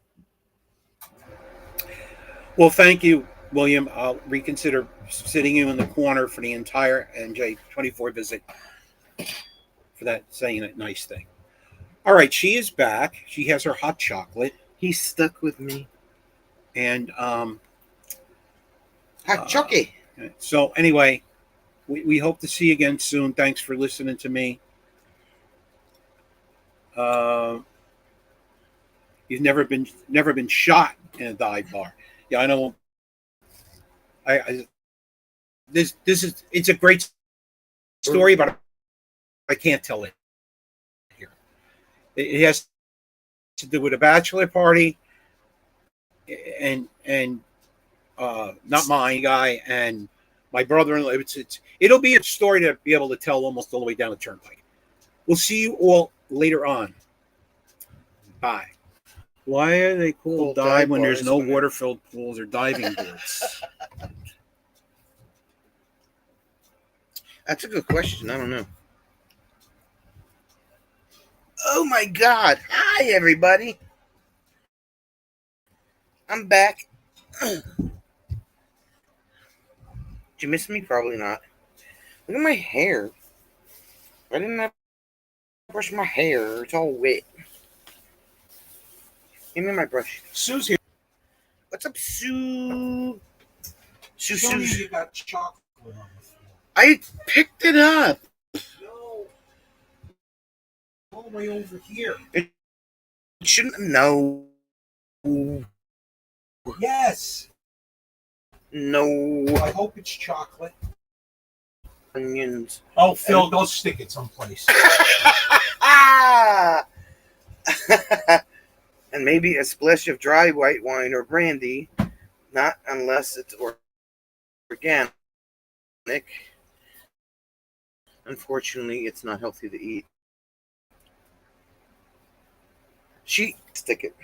Well, thank you, William. I'll reconsider sitting you in the corner for the entire NJ24 visit for that saying that nice thing. All right, she is back. She has her hot chocolate, He's stuck with me. and Hot chocolate. so anyway, we hope to see you again soon. Thanks for listening to me. Uh, you've never been shot in a dive bar. Yeah, I know. I this is it's a great story, but I can't tell it here. It has to do with a bachelor party, and not my guy and my brother-in-law. It'll be a story to be able to tell almost all the way down the turnpike. We'll see you all later on. Bye. Why are they called dive when there's no water-filled pools or diving boards? That's a good question. I don't know. Oh my God. Hi, everybody. I'm back. Did you miss me? Probably not. Look at my hair. Why didn't I brush my hair? It's all wet. Give me my brush. Sue's here. What's up, Sue? Show me you got chocolate on the floor. I picked it up. No. All the way over here. It shouldn't. No. Yes. No. I hope it's chocolate. Onions. Oh, Phil, go stick it someplace. And maybe a splash of dry white wine or brandy. Not unless it's organic. Unfortunately, it's not healthy to eat. Stick it.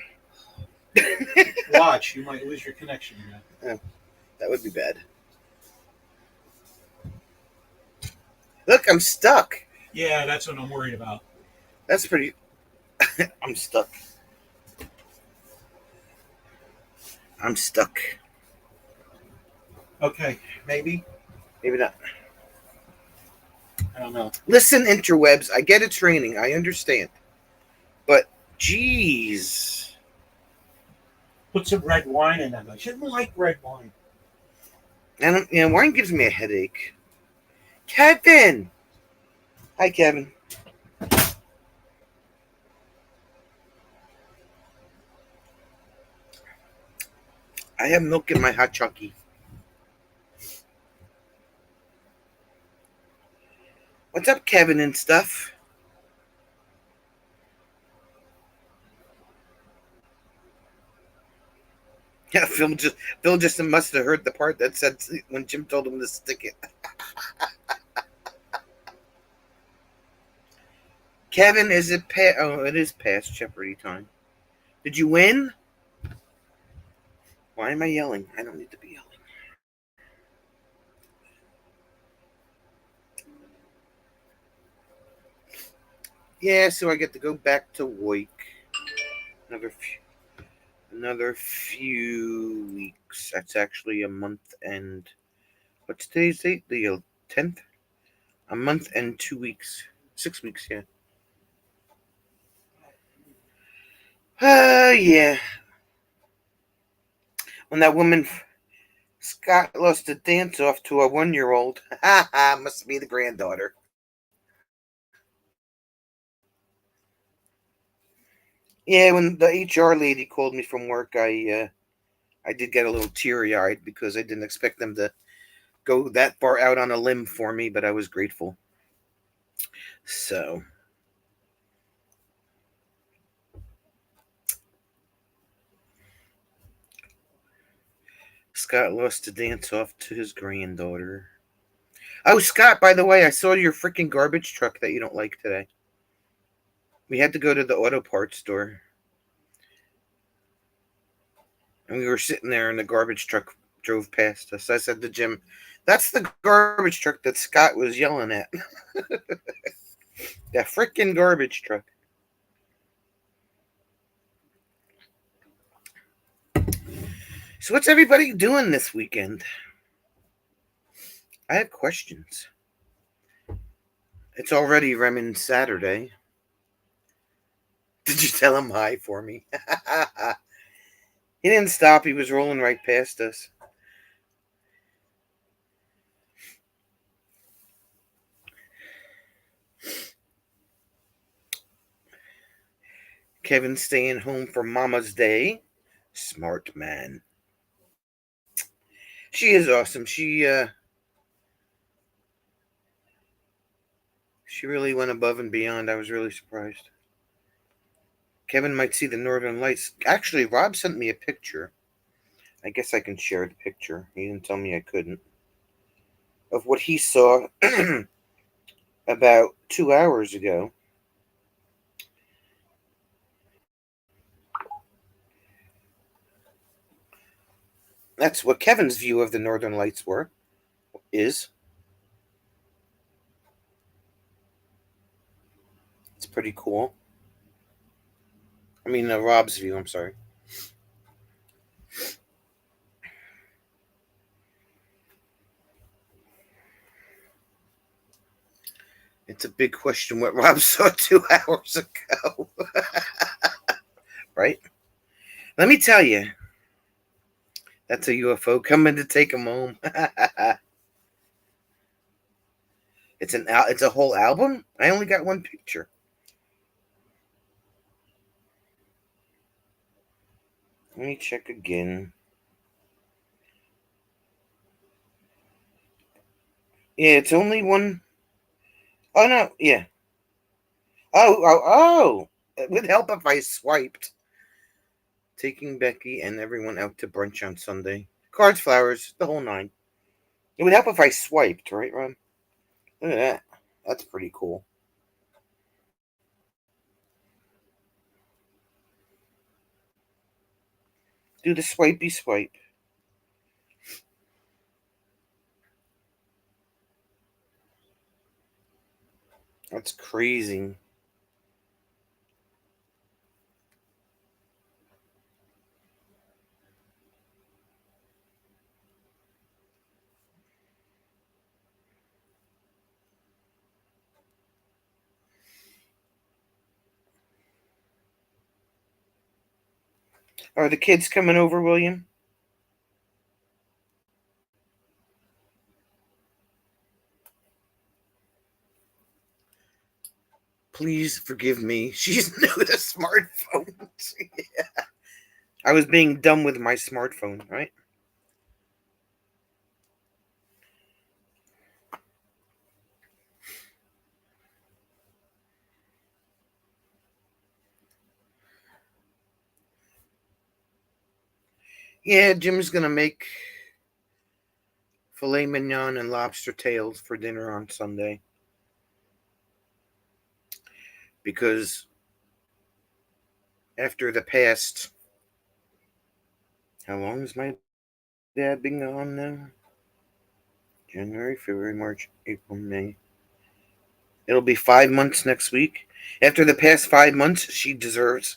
Watch, you might lose your connection again. That would be bad. Look, I'm stuck. Yeah, that's what I'm worried about. That's pretty. I'm stuck. I'm stuck. Okay, maybe. Maybe not. I don't know. Listen, interwebs, I get it's raining. I understand. But, jeez. Put some red wine in that. I shouldn't like red wine. Wine gives me a headache. Kevin! Hi, Kevin. I have milk in my hot chocolate. What's up, Kevin and stuff? Yeah, Phil just must have heard the part that said when Jim told him to stick it. Kevin, is it past? Oh, it is past Jeopardy time. Did you win? Why am I yelling? I don't need to be yelling. Yeah, so I get to go back to work. Another few weeks. That's actually a month and what's today's date? The 10th? A month and 2 weeks. 6 weeks, yeah. Yeah. When that woman Scott lost a dance off to a 1-year-old. Must be the granddaughter. Yeah, when the HR lady called me from work, I did get a little teary-eyed because I didn't expect them to go that far out on a limb for me, but I was grateful. So, Scott lost a dance off to his granddaughter. Oh, Scott, by the way, I saw your freaking garbage truck that you don't like today. We had to go to the auto parts store. And we were sitting there and the garbage truck drove past us. I said to Jim, that's the garbage truck that Scott was yelling at. That freaking garbage truck. So what's everybody doing this weekend? I have questions. It's already Remen Saturday. Did you tell him hi for me? He didn't stop. He was rolling right past us. Kevin's staying home for Mama's Day. Smart man. She is awesome. She really went above and beyond. I was really surprised. Kevin might see the Northern Lights. Actually, Rob sent me a picture. I guess I can share the picture. He didn't tell me I couldn't. Of what he saw about 2 hours ago. That's what Kevin's view of the Northern Lights is. It's pretty cool. I mean, Rob's view, I'm sorry. It's a big question what Rob saw 2 hours ago. Right? Let me tell you. That's a UFO coming to take him home. It's a whole album? I only got one picture. Let me check again. Yeah, it's only one. Oh, no. Yeah. Oh. It would help if I swiped. Taking Becky and everyone out to brunch on Sunday. Cards, flowers, the whole nine. It would help if I swiped, right, Ron? Look at that. That's pretty cool. Do the swipey swipe. That's crazy. Are the kids coming over, William? Please forgive me. She's new to smartphones. Yeah. I was being dumb with my smartphone, right? Yeah, Jim's going to make filet mignon and lobster tails for dinner on Sunday. Because after the past, how long has my dad been gone now? January, February, March, April, May. It'll be 5 months next week. After the past 5 months, she deserves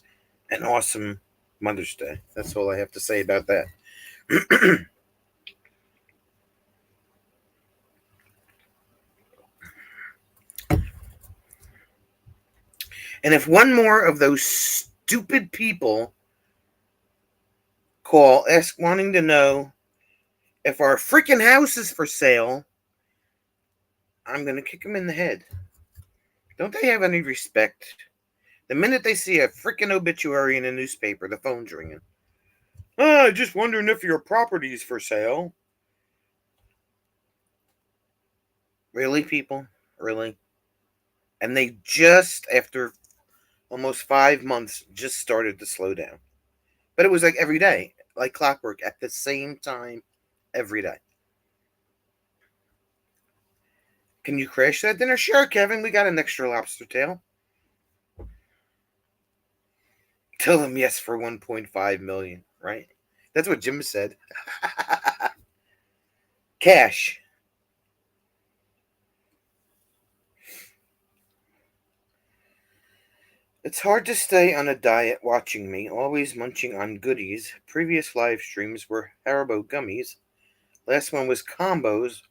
an awesome Mother's Day. That's all I have to say about that. And if one more of those stupid people call wanting to know if our freaking house is for sale, I'm going to kick them in the head. Don't they have any respect? The minute they see a freaking obituary in a newspaper, the phone's ringing. Just wondering if your property is for sale. Really, people? Really? And they just, after almost 5 months, just started to slow down. But it was like every day, like clockwork, at the same time, every day. Can you crash that dinner? Sure, Kevin, we got an extra lobster tail. Tell them yes for 1.5 million, right? That's what Jim said. Cash. It's hard to stay on a diet watching me, always munching on goodies. Previous live streams were Haribo gummies. Last one was combos,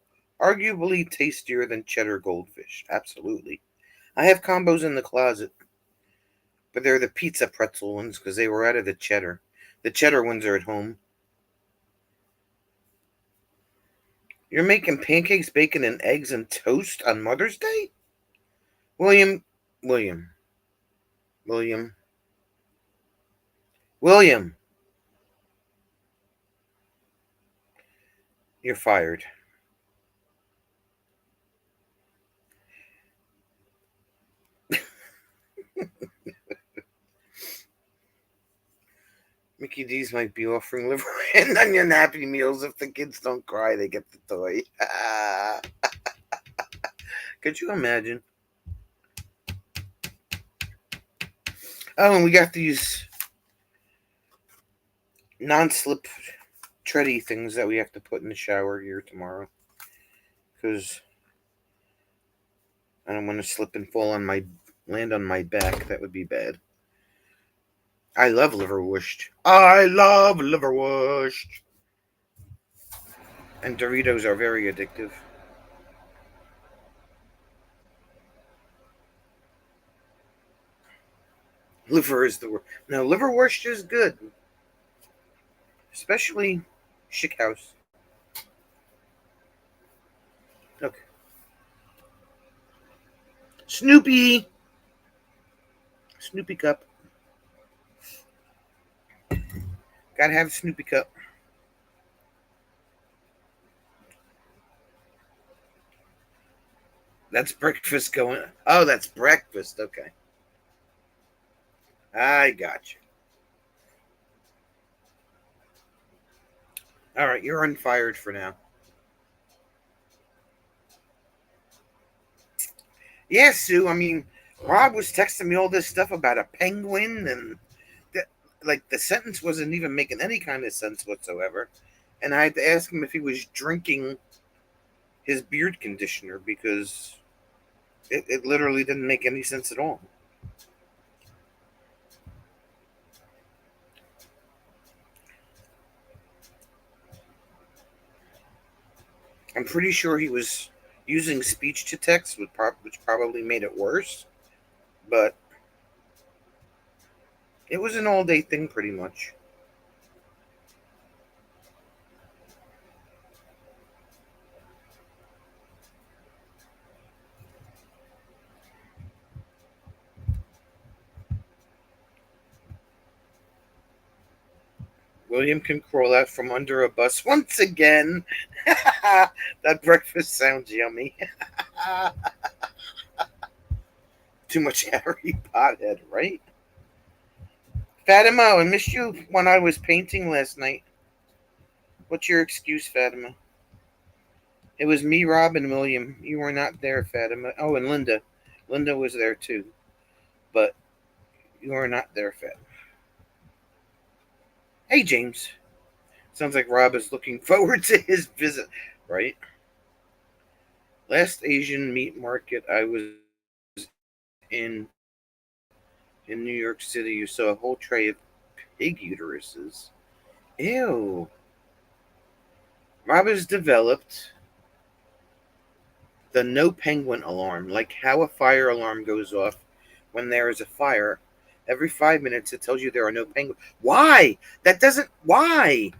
arguably tastier than cheddar goldfish. Absolutely. I have combos in the closet, but they're the pizza pretzel ones because they were out of the cheddar. The cheddar ones are at home. You're making pancakes, bacon, and eggs and toast on Mother's Day? William, William, William, William, you're fired. Mickey D's might be offering liver and onion Happy Meals. If the kids don't cry, they get the toy. Could you imagine? Oh, and we got these non-slip tready things that we have to put in the shower here tomorrow. Because I don't want to slip and land on my back. That would be bad. I love liverwurst. I love liverwurst. And Doritos are very addictive. Liver is the worst. No, liverwurst is good. Especially Schick House. Okay. Snoopy! Snoopy cup. Gotta have a Snoopy cup. That's breakfast going. Oh, that's breakfast. Okay. I got you. All right, you're unfired for now. Yeah, Sue. I mean, Rob was texting me all this stuff about a penguin, and the sentence wasn't even making any kind of sense whatsoever. And I had to ask him if he was drinking his beard conditioner because it literally didn't make any sense at all. I'm pretty sure he was using speech to text, which probably made it worse. But it was an all-day thing, pretty much. William can crawl out from under a bus once again. That breakfast sounds yummy. Too much Harry Pothead, right? Fatima, I missed you when I was painting last night. What's your excuse, Fatima? It was me, Rob, and William. You were not there, Fatima. Oh, and Linda. Linda was there too. But you are not there, Fatima. Hey, James. Sounds like Rob is looking forward to his visit, right? Last Asian meat market I was in New York City, you saw a whole tray of pig uteruses. Ew. Rob has developed the no penguin alarm, like how a fire alarm goes off when there is a fire. Every 5 minutes it tells you there are no penguins. Why? That doesn't. Why?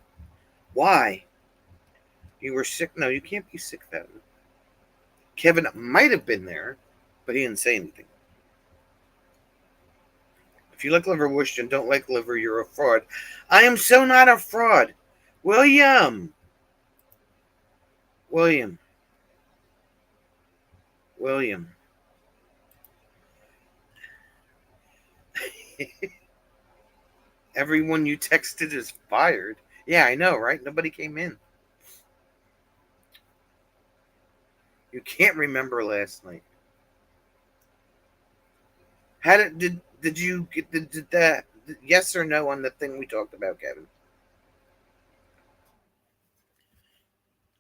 Why? You were sick? No, you can't be sick then. Kevin might have been there, but he didn't say anything. If you like liverwurst and don't like liver, you're a fraud. I am so not a fraud. William. William. William. Everyone you texted is fired. Yeah, I know, right? Nobody came in. You can't remember last night. How did you get did that yes or no on the thing we talked about, Kevin?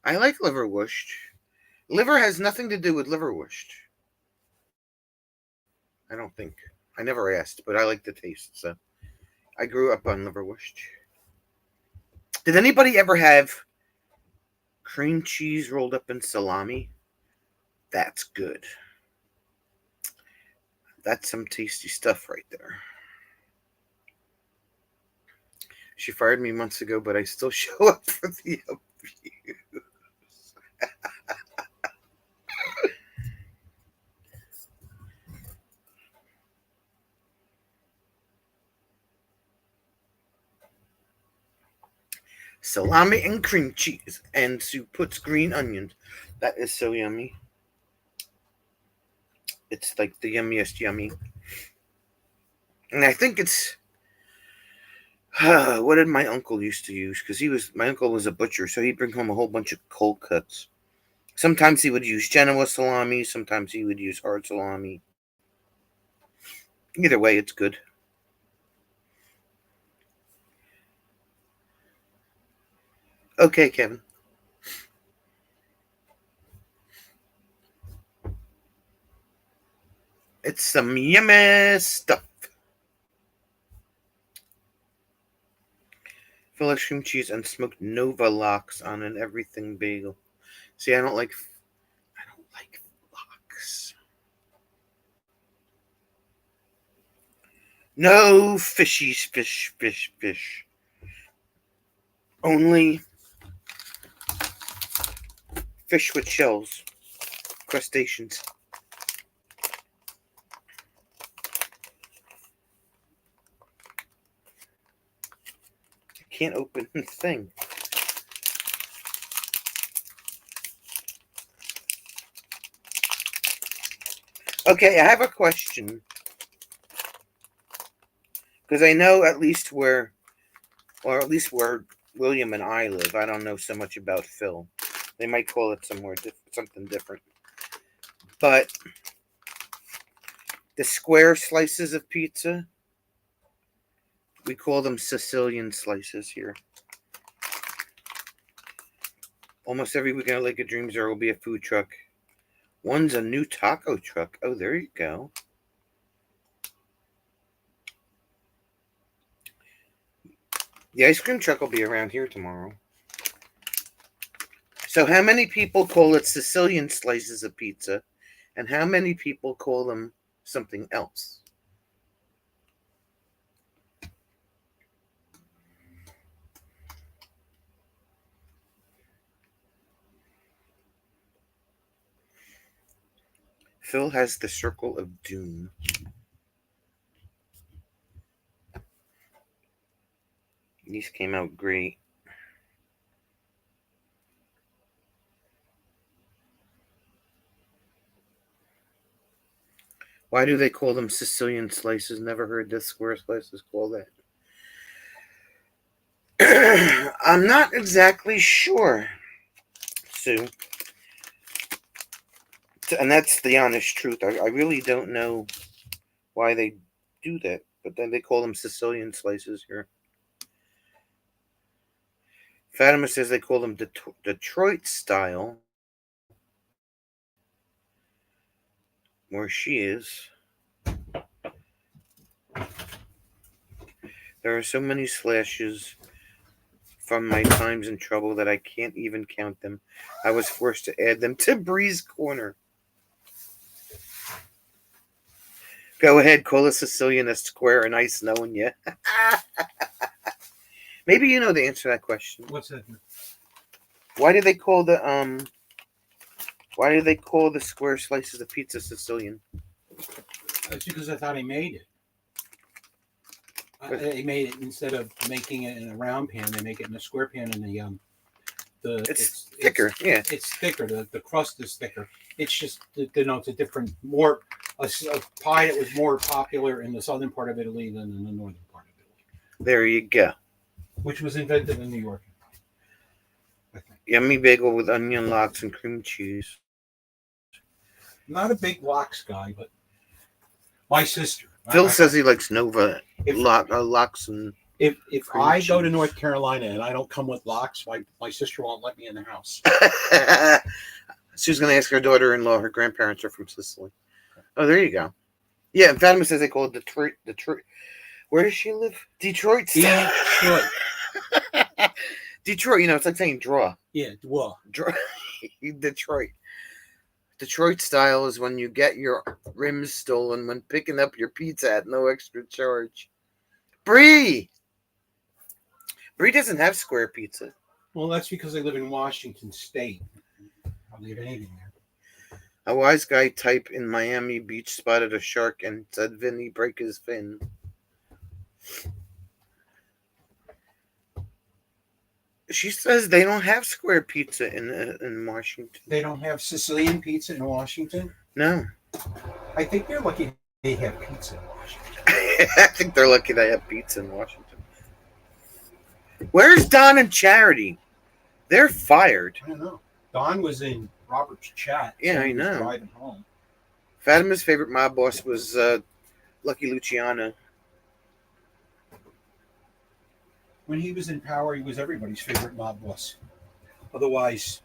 I like liverwurst. Liver has nothing to do with liverwurst. I don't think. I never asked, but I like the taste. So I grew up on liverwurst. Did anybody ever have cream cheese rolled up in salami? That's good. That's some tasty stuff right there. She fired me months ago, but I still show up for the abuse. Salami and cream cheese, and Sue puts green onions. That is so yummy. It's like the yummiest yummy. And I think it's what did my uncle used to use? Because my uncle was a butcher, so he'd bring home a whole bunch of cold cuts. Sometimes he would use Genoa salami, sometimes he would use hard salami. Either way, it's good. Okay, Kevin. It's some yummy stuff. Fill ice cream cheese and smoked Nova lox on an everything bagel. See, I don't like lox. No fishies, fish. Only fish with shells. Crustaceans. I can't open the thing. Okay, I have a question. Because I know at least where William and I live. I don't know so much about Phil. They might call it something different. But the square slices of pizza, we call them Sicilian slices here. Almost every weekend at Lake of Dreams there will be a food truck. One's a new taco truck. Oh, there you go. The ice cream truck will be around here tomorrow. So how many people call it Sicilian slices of pizza, and how many people call them something else? Phil has the circle of doom. These came out great. Why do they call them Sicilian slices? Never heard this square slices called that. I'm not exactly sure, Sue. And that's the honest truth. I really don't know why they do that, but then they call them Sicilian slices here. Fatima says they call them Detroit style, where she is. There are so many slashes from my times in trouble that I can't even count them. I was forced to add them to Bree's Corner. Go ahead, call a Sicilian a square, and nice knowing you. Maybe you know the answer to that question. What's that? Why do they call the square slices of pizza Sicilian? It's because I thought he made it. They made it instead of making it in a round pan. They make it in a square pan, and it's thicker. Yeah, it's thicker. The crust is thicker. It's just denotes a different, more a pie that was more popular in the southern part of Italy than in the northern part of Italy. There you go. Which was invented in New York, I think. Yummy bagel with onion lox and cream cheese. Not a big lox guy, but my sister. Phil says he likes Nova lox and. If I go to North Carolina and I don't come with lox, my sister won't let me in the house. She's going to ask her daughter-in-law. Her grandparents are from Sicily. Oh, there you go. Yeah, Fatima says they call it Detroit. Detroit. Where does she live? Detroit. Detroit. Detroit. It's like saying draw. Yeah, well, Draw. Detroit. Detroit style is when you get your rims stolen when picking up your pizza at no extra charge. Bree doesn't have square pizza. well, that's because I live in Washington State. I'll leave anything there. A wise guy type in Miami Beach spotted a shark and said, "Vinny, break his fin." She says they don't have square pizza in Washington. They don't have Sicilian pizza in Washington. No. I think they're lucky they have pizza in Washington. I think they're lucky they have pizza in Washington. Where's Don and Charity? They're fired. I don't know. Don was in Robert's chat. Yeah, so I he was know. driving home. Fatima's favorite mob boss was Lucky Luciano. When he was in power, he was everybody's favorite mob boss. Otherwise,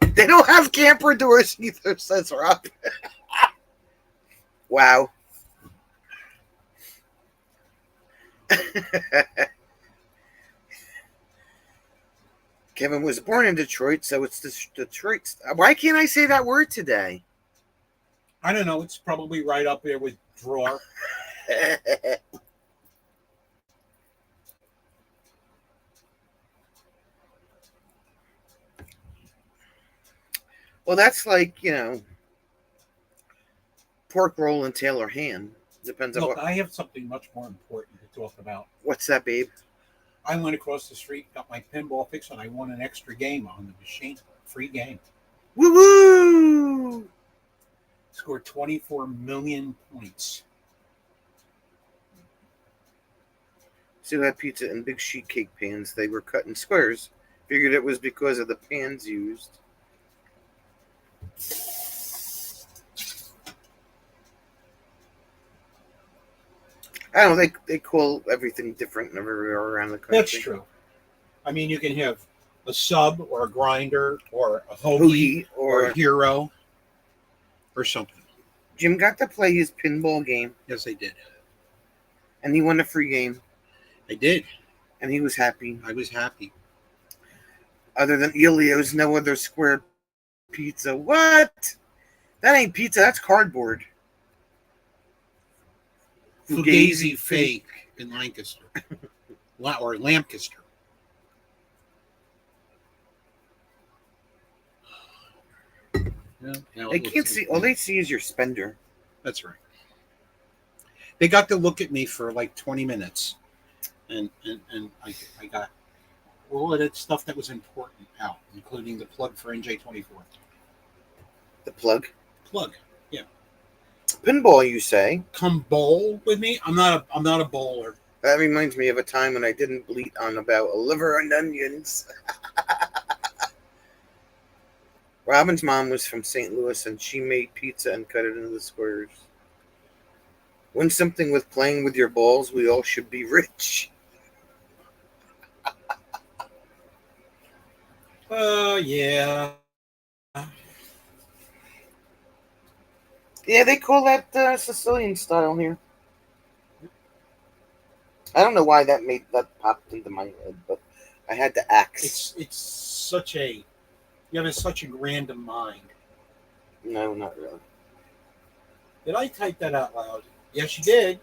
They don't have camper doors either, says Rob. Wow. Kevin was born in Detroit, so it's Detroit. Why can't I say that word today? I don't know. It's probably right up there with drawer. Well, that's like, pork roll and Taylor ham. Depends on Look, what. I have something much more important to talk about. What's that, babe? I went across the street, got my pinball fix, and I won an extra game on the machine. Free game. Woo woo! Scored 24 million points. Still had pizza in big sheet cake pans. They were cut in squares. Figured it was because of the pans used. I don't know. They call everything different everywhere around the country. That's true. I mean, you can have a sub or a grinder or a hoagie Hoagie or a or hero or something. Jim got to play his pinball game, Yes, I did. and he won a free game, I did. and he was happy. I was happy. Other than Elio's, no other square pizza. What? That ain't pizza. That's cardboard. Fugazi fake in Lancaster. Or Lancaster. Yeah, They can't see. All they see is your spender. That's right. They got to look at me for like 20 minutes. And I got all of that stuff that was important out, including the plug for NJ24. The plug. Plug. Yeah. Pinball, you say? Come bowl with me? I'm not a bowler. That reminds me of a time when I didn't bleat on about a liver and onions. Robin's mom was from St. Louis, and she made pizza and cut it into the squares. Win something with playing with your balls. We all should be rich. Yeah. Yeah, they call that Sicilian style here. I don't know why that popped into my head, but I had to axe. It's such a you have such a random mind. No, not really. Did I type that out loud? Yes, you did.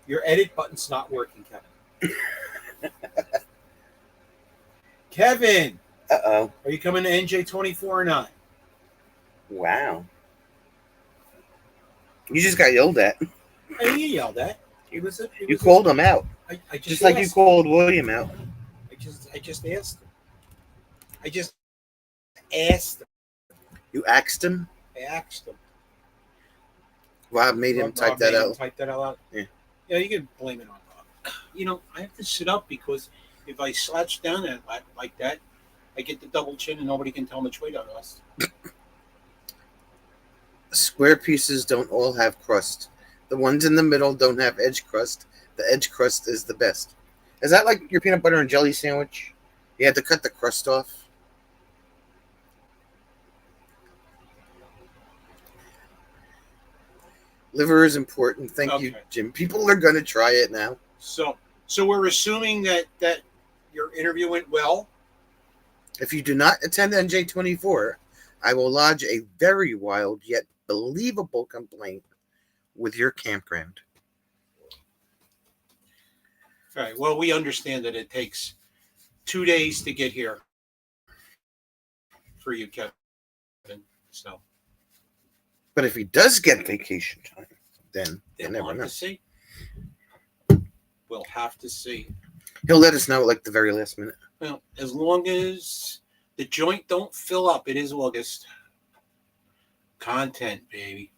Your edit button's not working, Kevin. Kevin, Uh-oh. are you coming to NJ24 or not? Wow. You just got yelled at. I didn't get yelled at. You called him out. I Just like you called William out. I just asked him. I just asked him. You axed him? I asked him. Rob made him type Rob that made him out. Type that out. Yeah. Yeah, you can blame it on Rob. I have to sit up because if I slouch down like that, I get the double chin and nobody can tell which way I lost. Square pieces don't all have crust. The ones in the middle don't have edge crust. The edge crust is the best. Is that like your peanut butter and jelly sandwich? You had to cut the crust off? Liver is important. Thank you, Okay. Jim. People are going to try it now. So we're assuming that your interview went well. If you do not attend NJ24, I will lodge a very wild yet believable complaint with your campground. All right. Well, we understand that it takes 2 days to get here for you, Kevin. So But if he does get vacation time, then you we'll never have know. to see. We'll have to see. He'll let us know at like the very last minute. Well, as long as the joint don't fill up, it is August. Content, baby.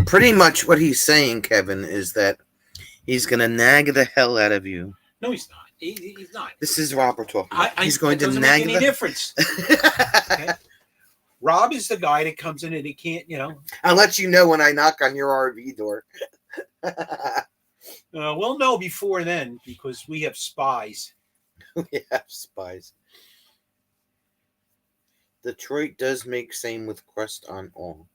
Pretty much what he's saying, Kevin, is that he's going to nag the hell out of you. No, he's not. He's not. This is Robert talking. He's going to to nag nag any the difference. Okay? Rob is the guy that comes in and he can't, I'll let you know when I knock on your RV door. We'll know before then because we have spies. We have spies. Detroit does make same with crust on all.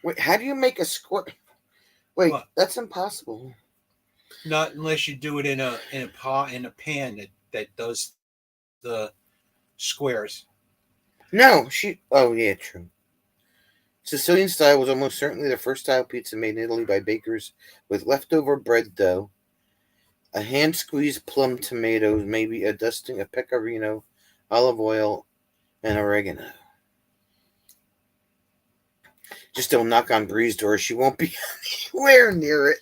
Wait, how do you make a square? Wait, What? That's impossible. Not unless you do it in a pan that does the squares. No, oh yeah, true. Sicilian style was almost certainly the first style pizza made in Italy by bakers with leftover bread dough, a hand-squeezed plum tomatoes, maybe a dusting of pecorino, olive oil, and oregano. Just don't knock on Bree's door. She won't be anywhere near it.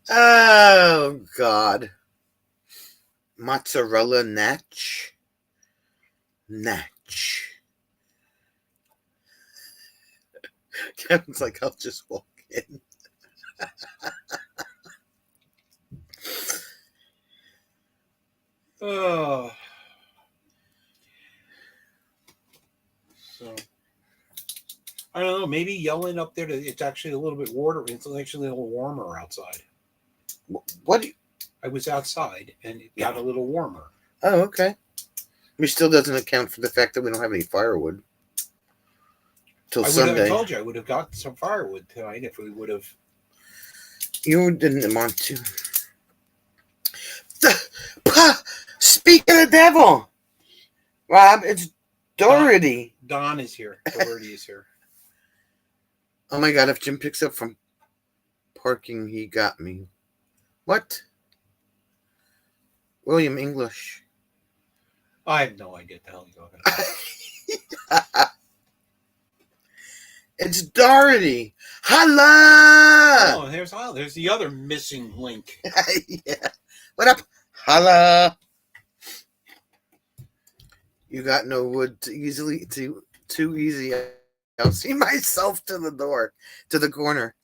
Oh, God. Mozzarella natch. Kevin's like, I'll just walk in. Oh. So I don't know. Maybe yelling up there. It's actually a little bit warmer. It's actually a little warmer outside. What? I was outside and it got a little warmer. Oh, okay. Which still doesn't account for the fact that we don't have any firewood till Sunday. I told you I would have got some firewood tonight if we would have. You didn't want to. Speak of the devil, Rob. It's Doherty. Don is here. Doherty is here. Oh my God! If Jim picks up from parking, he got me. What? William English. I have no idea what the hell you're talking about. It's Doherty. Holla! Oh, there's the other missing link. Yeah. What up? Holla! You got no wood too easy. I'll see myself to the corner.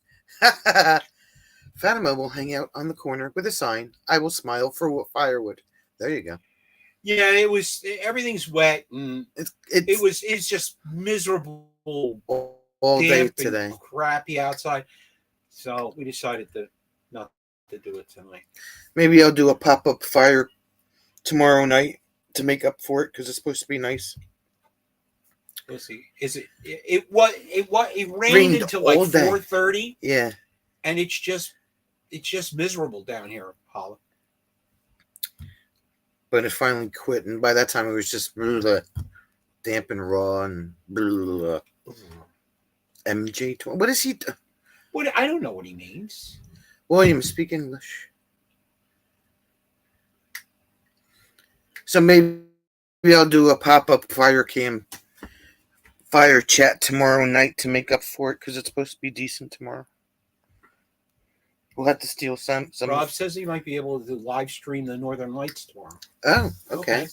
Fatima will hang out on the corner with a sign. I will smile for firewood. There you go. Yeah, everything's wet and it's just miserable all day today. And crappy outside. So we decided not to do it tonight. Maybe I'll do a pop-up fire tomorrow night to make up for it because it's supposed to be nice. We'll see. It rained until like 4:30. Yeah. And it's just miserable down here, Paula. But it finally quit, and by that time it was just damp and raw and MJ. What is he? What? I don't know what he means. William, speak English. So maybe I'll do a pop-up fire chat tomorrow night to make up for it because it's supposed to be decent tomorrow. We'll have to steal some. Rob says he might be able to live stream the Northern Lights tomorrow. Oh, okay.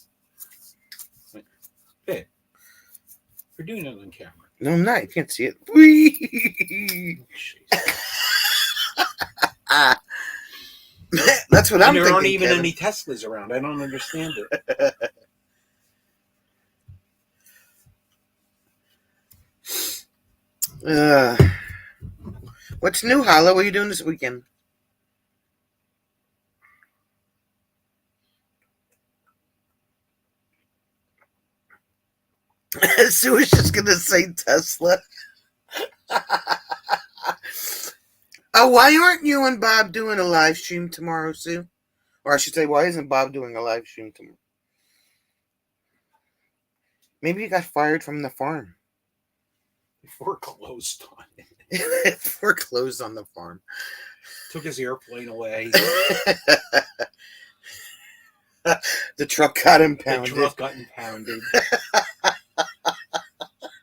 Hey, you're doing it on camera. No, I'm not. You can't see it. That's what I'm thinking. There aren't even Kevin. any Teslas around. I don't understand it. What's new, Hala? What are you doing this weekend? Sue was just gonna say Tesla. Oh, why aren't you and Bob doing a live stream tomorrow, Sue? Or I should say, why isn't Bob doing a live stream tomorrow? Maybe he got fired from the farm. We're closed on it. We're closed on the farm. Took his airplane away. The truck got The impounded. truck got impounded.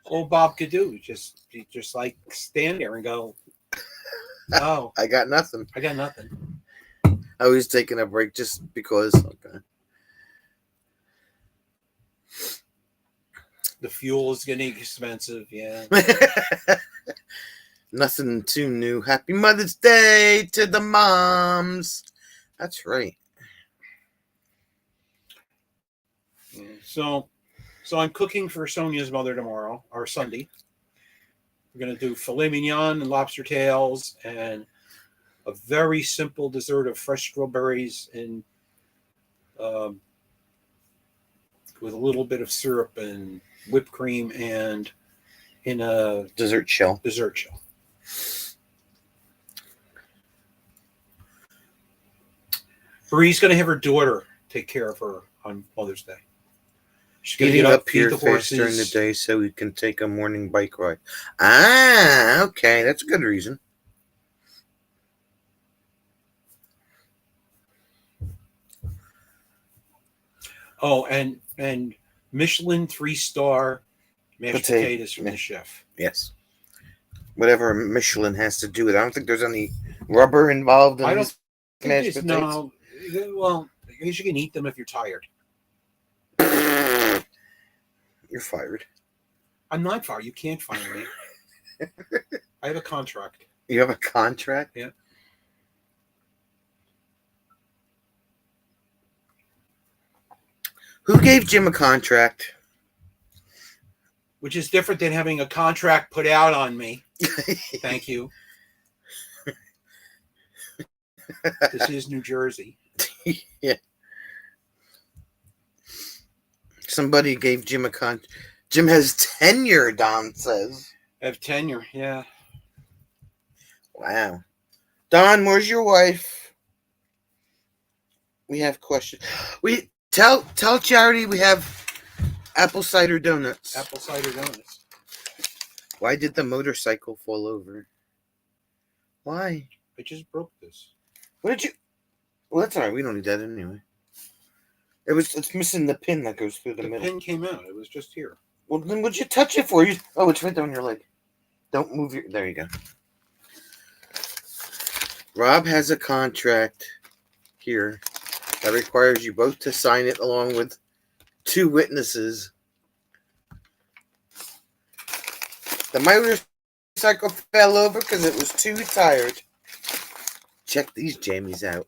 All Bob could do was just like stand there and go, "Oh, I got nothing. I got nothing." I was taking a break just because. Okay. The fuel is getting expensive. Yeah. Nothing too new. Happy Mother's Day to the moms. That's right. So I'm cooking for Sonia's mother tomorrow or Sunday. We're gonna do filet mignon and lobster tails and a very simple dessert of fresh strawberries and with a little bit of syrup and whipped cream and in a Dessert shell. Bree's gonna have her daughter take care of her on Mother's Day. She's gonna Getting get up feed here the fast during the horses. day so we can take a morning bike ride. Ah, okay. That's a good reason. Oh, and Michelin 3-star mashed potatoes from the chef. Yes. Whatever Michelin has to do with it. I don't think there's any rubber involved in these mashed potatoes. No. Well, I guess you can eat them if you're tired. You're fired. I'm not fired. You can't fire me. I have a contract. You have a contract? Yeah. Who gave Jim a contract? Which is different than having a contract put out on me. Thank you. This is New Jersey. Yeah. Somebody gave Jim a contract. Jim has tenure, Don says. I have tenure, yeah. Wow. Don, where's your wife? We have questions. We tell Charity we have apple cider donuts. Apple cider donuts. Why did the motorcycle fall over? Why? I just broke this. What did you? Well, that's all right. We don't need that anyway. It's missing the pin that goes through the middle. The pin came out. It was just here. Well, then what'd you touch it for? Oh, it's right there on your leg. Don't move your. There you go. Rob has a contract here that requires you both to sign it along with 2 witnesses. The motorcycle fell over because it was too tired. Check these jammies out.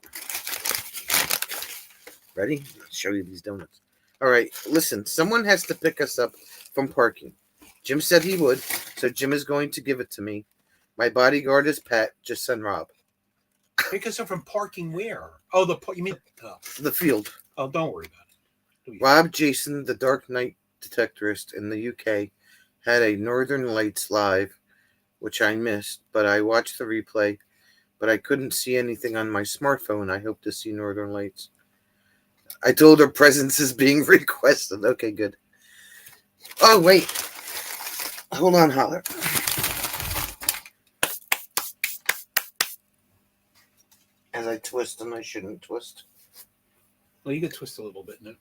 Ready? I'll show you these donuts. All right, listen. Someone has to pick us up from parking. Jim said he would, so Jim is going to give it to me. My bodyguard is Pat. Just send Rob. Pick us up from parking where? Oh, you mean The field. Oh, don't worry about it. Rob Jason, the Dark Knight detectorist in the UK, had a Northern Lights live, which I missed, but I watched the replay, but I couldn't see anything on my smartphone. I hope to see Northern Lights. I told her presence is being requested. Okay, good. Oh, wait. Hold on, Holler. As I twist and I shouldn't twist. Well, you can twist a little bit now.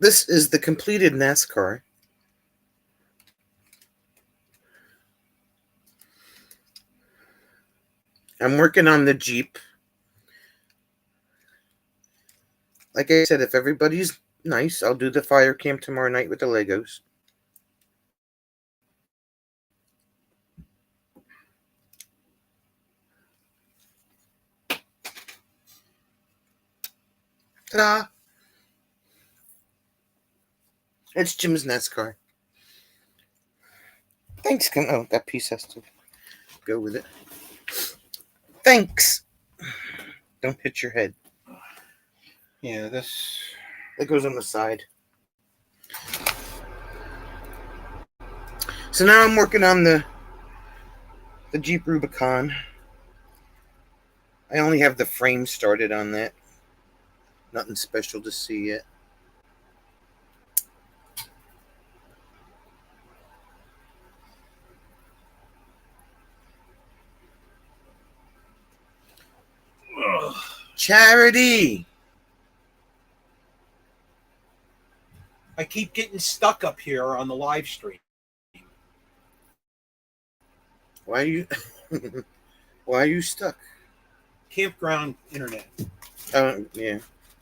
This is the completed NASCAR. I'm working on the Jeep. Like I said, if everybody's nice, I'll do the fire camp tomorrow night with the Legos. Ta-da! It's Jim's NASCAR. Thanks. Oh, that piece has to go with it. Thanks. Don't hit your head. Yeah, this. That goes on the side. So now I'm working on the Jeep Rubicon. I only have the frame started on that. Nothing special to see yet. Ugh. Charity! I keep getting stuck up here on the live stream. Why are you why are you stuck? Campground internet. Oh yeah.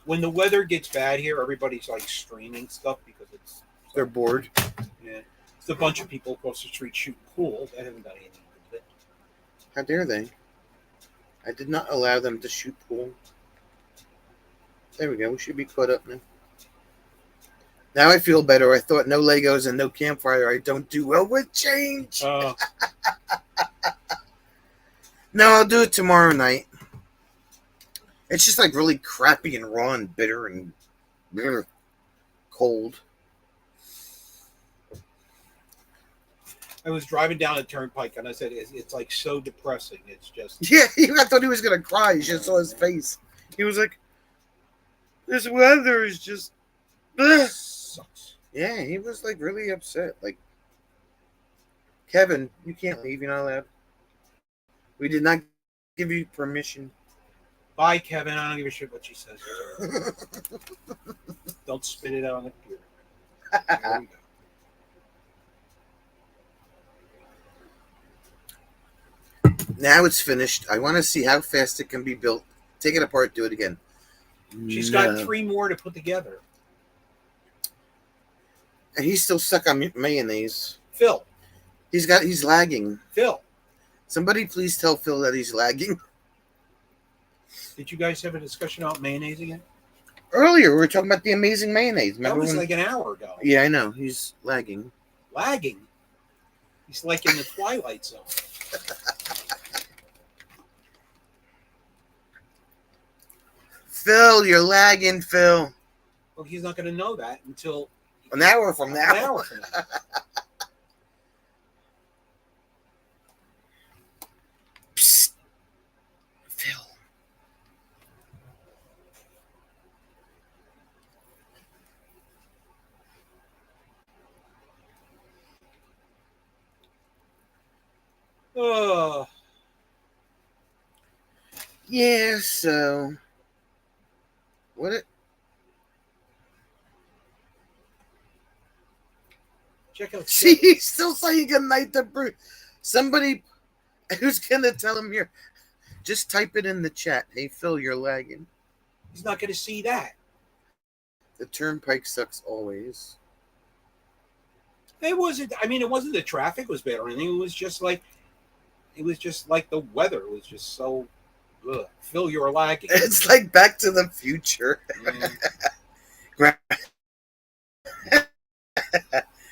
When the weather gets bad here, everybody's like streaming stuff because it's They're bored. yeah. It's a bunch of people across the street shooting pool. That haven't got anything to do with it. How dare they? I did not allow them to shoot pool. There we go. We should be caught up now. Now I feel better. I thought no Legos and no campfire. I don't do well with change. No, I'll do it tomorrow night. It's just like really crappy and raw and bitter and cold. I was driving down a turnpike and I said, it's like so depressing. It's just. Yeah, I thought he was going to cry. You just saw his face. He was like, this weather is just. Sucks. Yeah, he was like really upset. Like, Kevin, you can't leave. You're not allowed. We did not give you permission. Bye, Kevin. I don't give a shit what she says. Don't spit it out on the computer. There we go. Now it's finished. I want to see how fast it can be built. Take it apart, do it again. She's got 3 more to put together. And he's still stuck on mayonnaise. Phil. He's lagging. Phil. Somebody please tell Phil that he's lagging. Did you guys have a discussion about mayonnaise again? Earlier, we were talking about the amazing mayonnaise. Remember That was when... like an hour ago. Yeah, I know. He's lagging. Lagging. He's like in the Twilight Zone. Phil, you're lagging, Phil. Well, he's not going to know that until An hour from now. An hour from now. Psst. Phil. Oh, Yeah, so what it check out. see he's still saying goodnight to Bruce. Somebody who's gonna tell him here. Just type it in the chat. Hey Phil, you're lagging. He's not going to see that. The turnpike sucks always. It wasn't. I mean, it wasn't the traffic was bad or anything. It was just like the weather. It was just so. Ugh. Phil, you're lagging. It's like Back to the Future.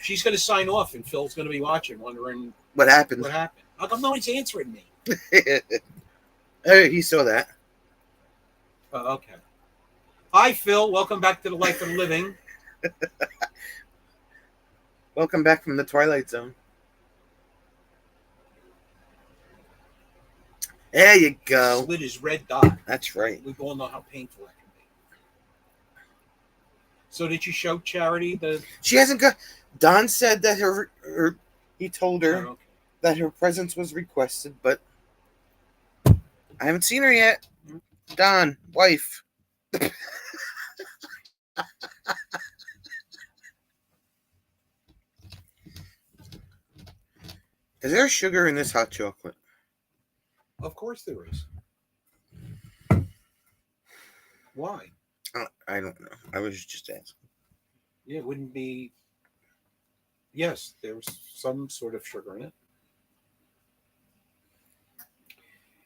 She's going to sign off, and Phil's going to be watching, wondering What happened? what happened. How come no one's answering me? Hey, he saw that. Oh, okay. Hi, Phil. Welcome back to the Life of Living. Welcome back from the Twilight Zone. There you go. Slit his red dot. That's right. We all know how painful that can be. So did you show Charity the? She hasn't got. Don said that he told her Oh, okay. that her presence was requested, but I haven't seen her yet. Don, wife. Is there sugar in this hot chocolate? Of course there is. Why? I don't know. I was just asking. Yeah, it wouldn't be. Yes, there's some sort of sugar in it.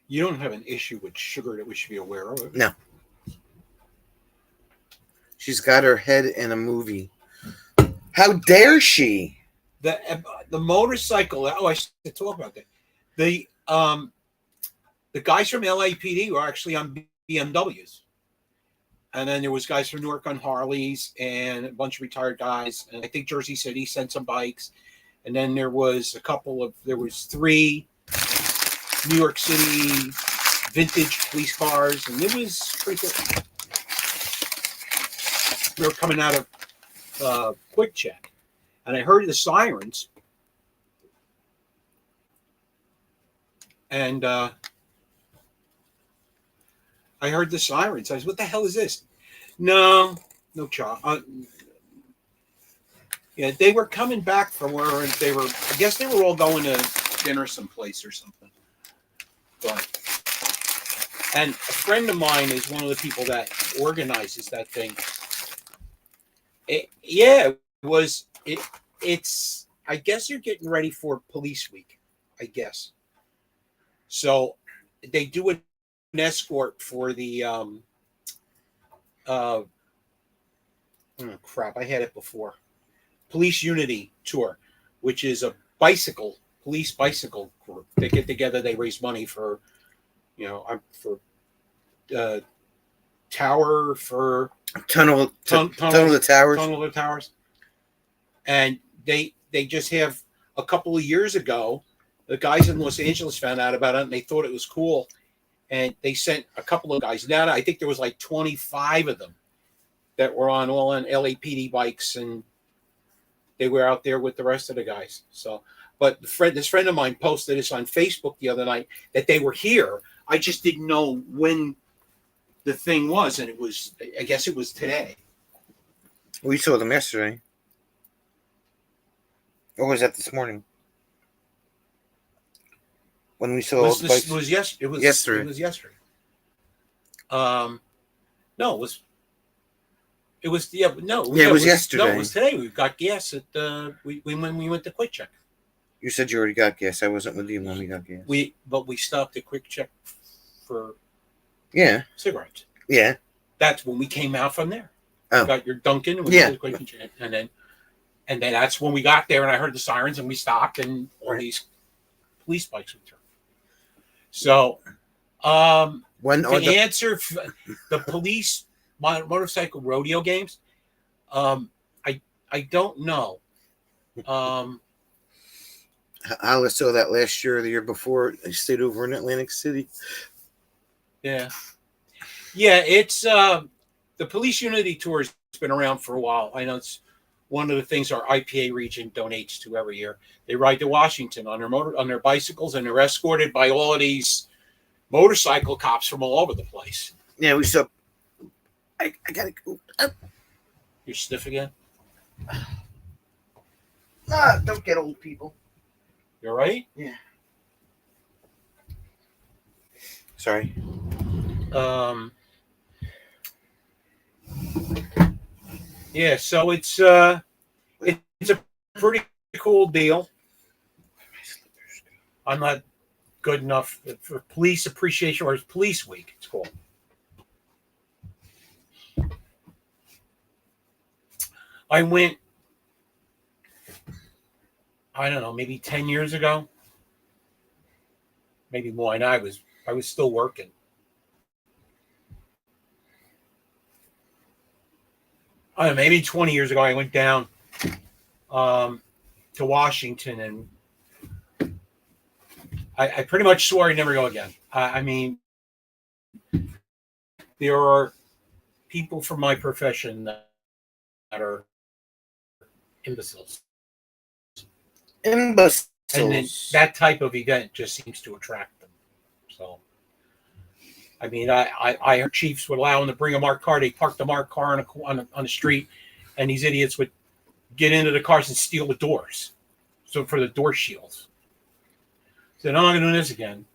You don't have an issue with sugar that we should be aware of. No. She's got her head in a movie. How dare she? The motorcycle. Oh, I should talk about that. The guys from LAPD were actually on BMWs, and then there was guys from Newark on Harleys and a bunch of retired guys. And I think Jersey City sent some bikes, and then there was three New York City vintage police cars, and it was pretty cool. We were coming out of Quick Check, and I heard the sirens, and I heard the sirens. I said, "What the hell is this?" No child. Yeah, they were coming back from where they were. I guess they were all going to dinner someplace or something. And a friend of mine is one of the people that organizes that thing. It's. I guess you're getting ready for Police Week. I guess. So they do an escort for the. Oh crap! I had it before. Police Unity Tour, which is a police bicycle group. They get together, they raise money for, Tower for Tunnel of the Towers. Tunnel of the Towers. And they just have a couple of years ago, the guys in Los Angeles found out about it and they thought it was cool. And they sent a couple of guys. Now I think there was like 25 of them that were all on LAPD bikes, and they were out there with the rest of the guys. So, but this friend of mine posted this on Facebook the other night that they were here. I just didn't know when the thing was, and I guess it was today. We saw them yesterday. Or was that this morning? When we saw all the bikes? It was yesterday. It was yesterday. No, it was. It was it was yesterday. No, it was today. We got gas at when we went to Quick Check. You said you already got gas. I wasn't with you when we got gas. We stopped at Quick Check for cigarettes. Yeah. That's when we came out from there. Oh. We got your Dunkin' and we went to Quick Check, and then that's when we got there and I heard the sirens and we stopped and all these police bikes returned. So answer the police motorcycle rodeo games, I don't know. I saw that last year or the year before. I stayed over in Atlantic City. Yeah, it's the Police Unity Tour has been around for a while. I know it's one of the things our IPA region donates to every year. They ride to Washington on their bicycles, and they're escorted by all of these motorcycle cops from all over the place. Yeah, we saw. I gotta go. You're stiff again? Don't get old, people. You're right? Yeah. Sorry. Yeah, so it's a pretty cool deal. I'm not good enough for police appreciation, or it's Police Week. It's called. I went, I don't know, maybe 10 years ago, maybe more. And I was still working. I don't know, maybe 20 years ago, I went down to Washington, and I pretty much swore I'd never go again. I mean, there are people from my profession that are imbeciles. And then that type of event just seems to attract them. So, I mean, I heard chiefs would allow them to bring a marked car. They parked the marked car on the street, and these idiots would get into the cars and steal the doors. So for the door shields. So I'm not going to do this again.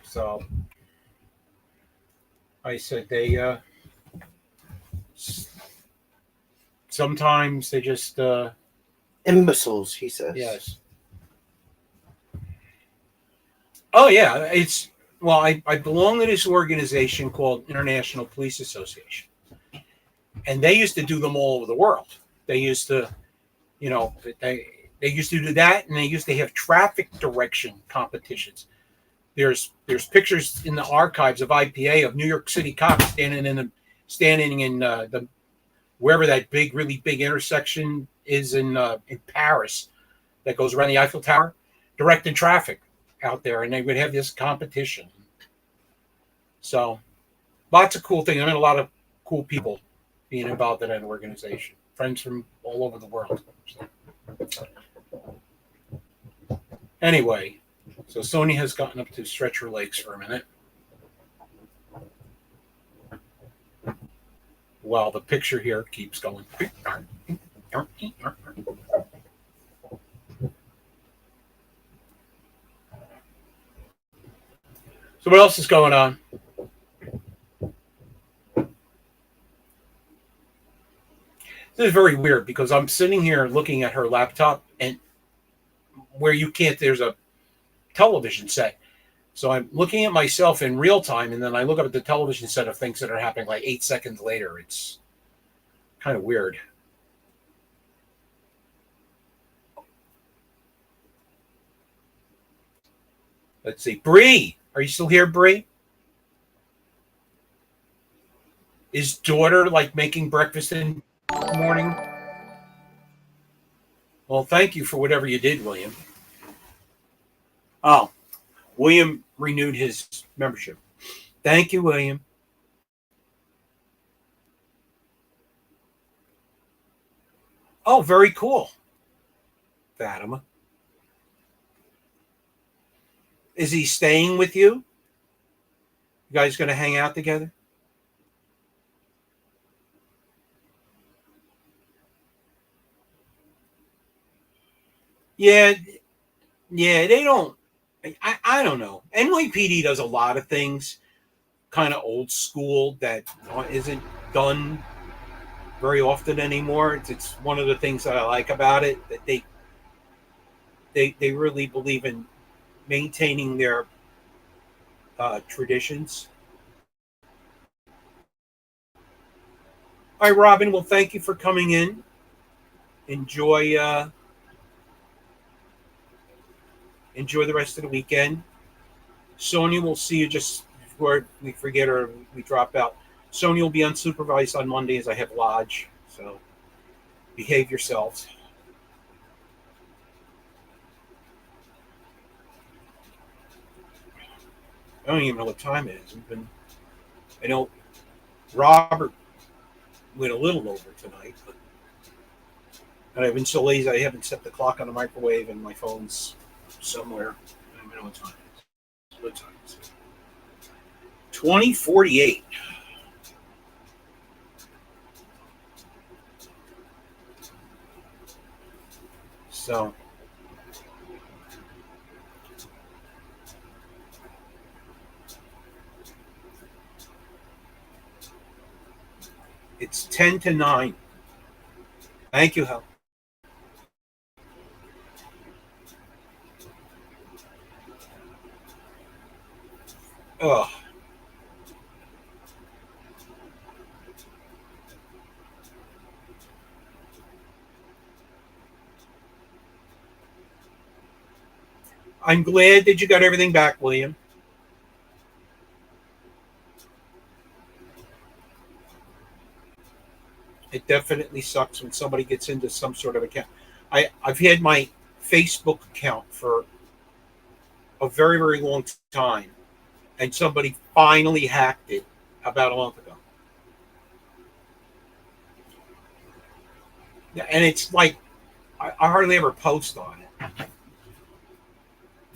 So I said sometimes they just imbeciles, he says. Yes. Oh yeah, I belong to this organization called International Police Association, and they used to do them all over the world. They used to, they used to do that, and they used to have traffic direction competitions. There's pictures in the archives of IPA of New York City cops standing in the wherever that really big intersection is in Paris that goes around the Eiffel Tower, directing traffic out there, and they would have this competition. So lots of cool things. I mean, a lot of cool people being involved in that organization. Friends from all over the world. So. Anyway, so Sonia has gotten up to stretch her legs for a minute. While the picture here keeps going. So what else is going on? This is very weird because I'm sitting here looking at her laptop, and where you can't, there's a television set. So I'm looking at myself in real time, and then I look up at the television set of things that are happening like 8 seconds later. It's kind of weird. Let's see. Bree, are you still here, Bree? Is daughter like making breakfast in the morning? Well, thank you for whatever you did, William. Oh, William renewed his membership. Thank you, William. Oh, very cool. Fatima. Is he staying with you? You guys going to hang out together? Yeah, they don't. I don't know. NYPD does a lot of things kind of old school that isn't done very often anymore. It's one of the things that I like about it, that they really believe in maintaining their traditions. All right, Robin. Well, thank you for coming in. Enjoy the rest of the weekend. Sonia, we'll see you just before we forget or we drop out. Sonia will be unsupervised on Monday as I have lodge. So behave yourselves. I don't even know what time it is. I know Robert went a little over tonight, and I've been so lazy I haven't set the clock on the microwave, and my phone's somewhere. I don't even know what time it is. What time is it? 20:48. So it's 10 to 9. Thank you, Hal. Oh. I'm glad that you got everything back, William. It definitely sucks when somebody gets into some sort of account. I've had my Facebook account for a very, very long time, and somebody finally hacked it about a month ago. And it's like I hardly ever post on it.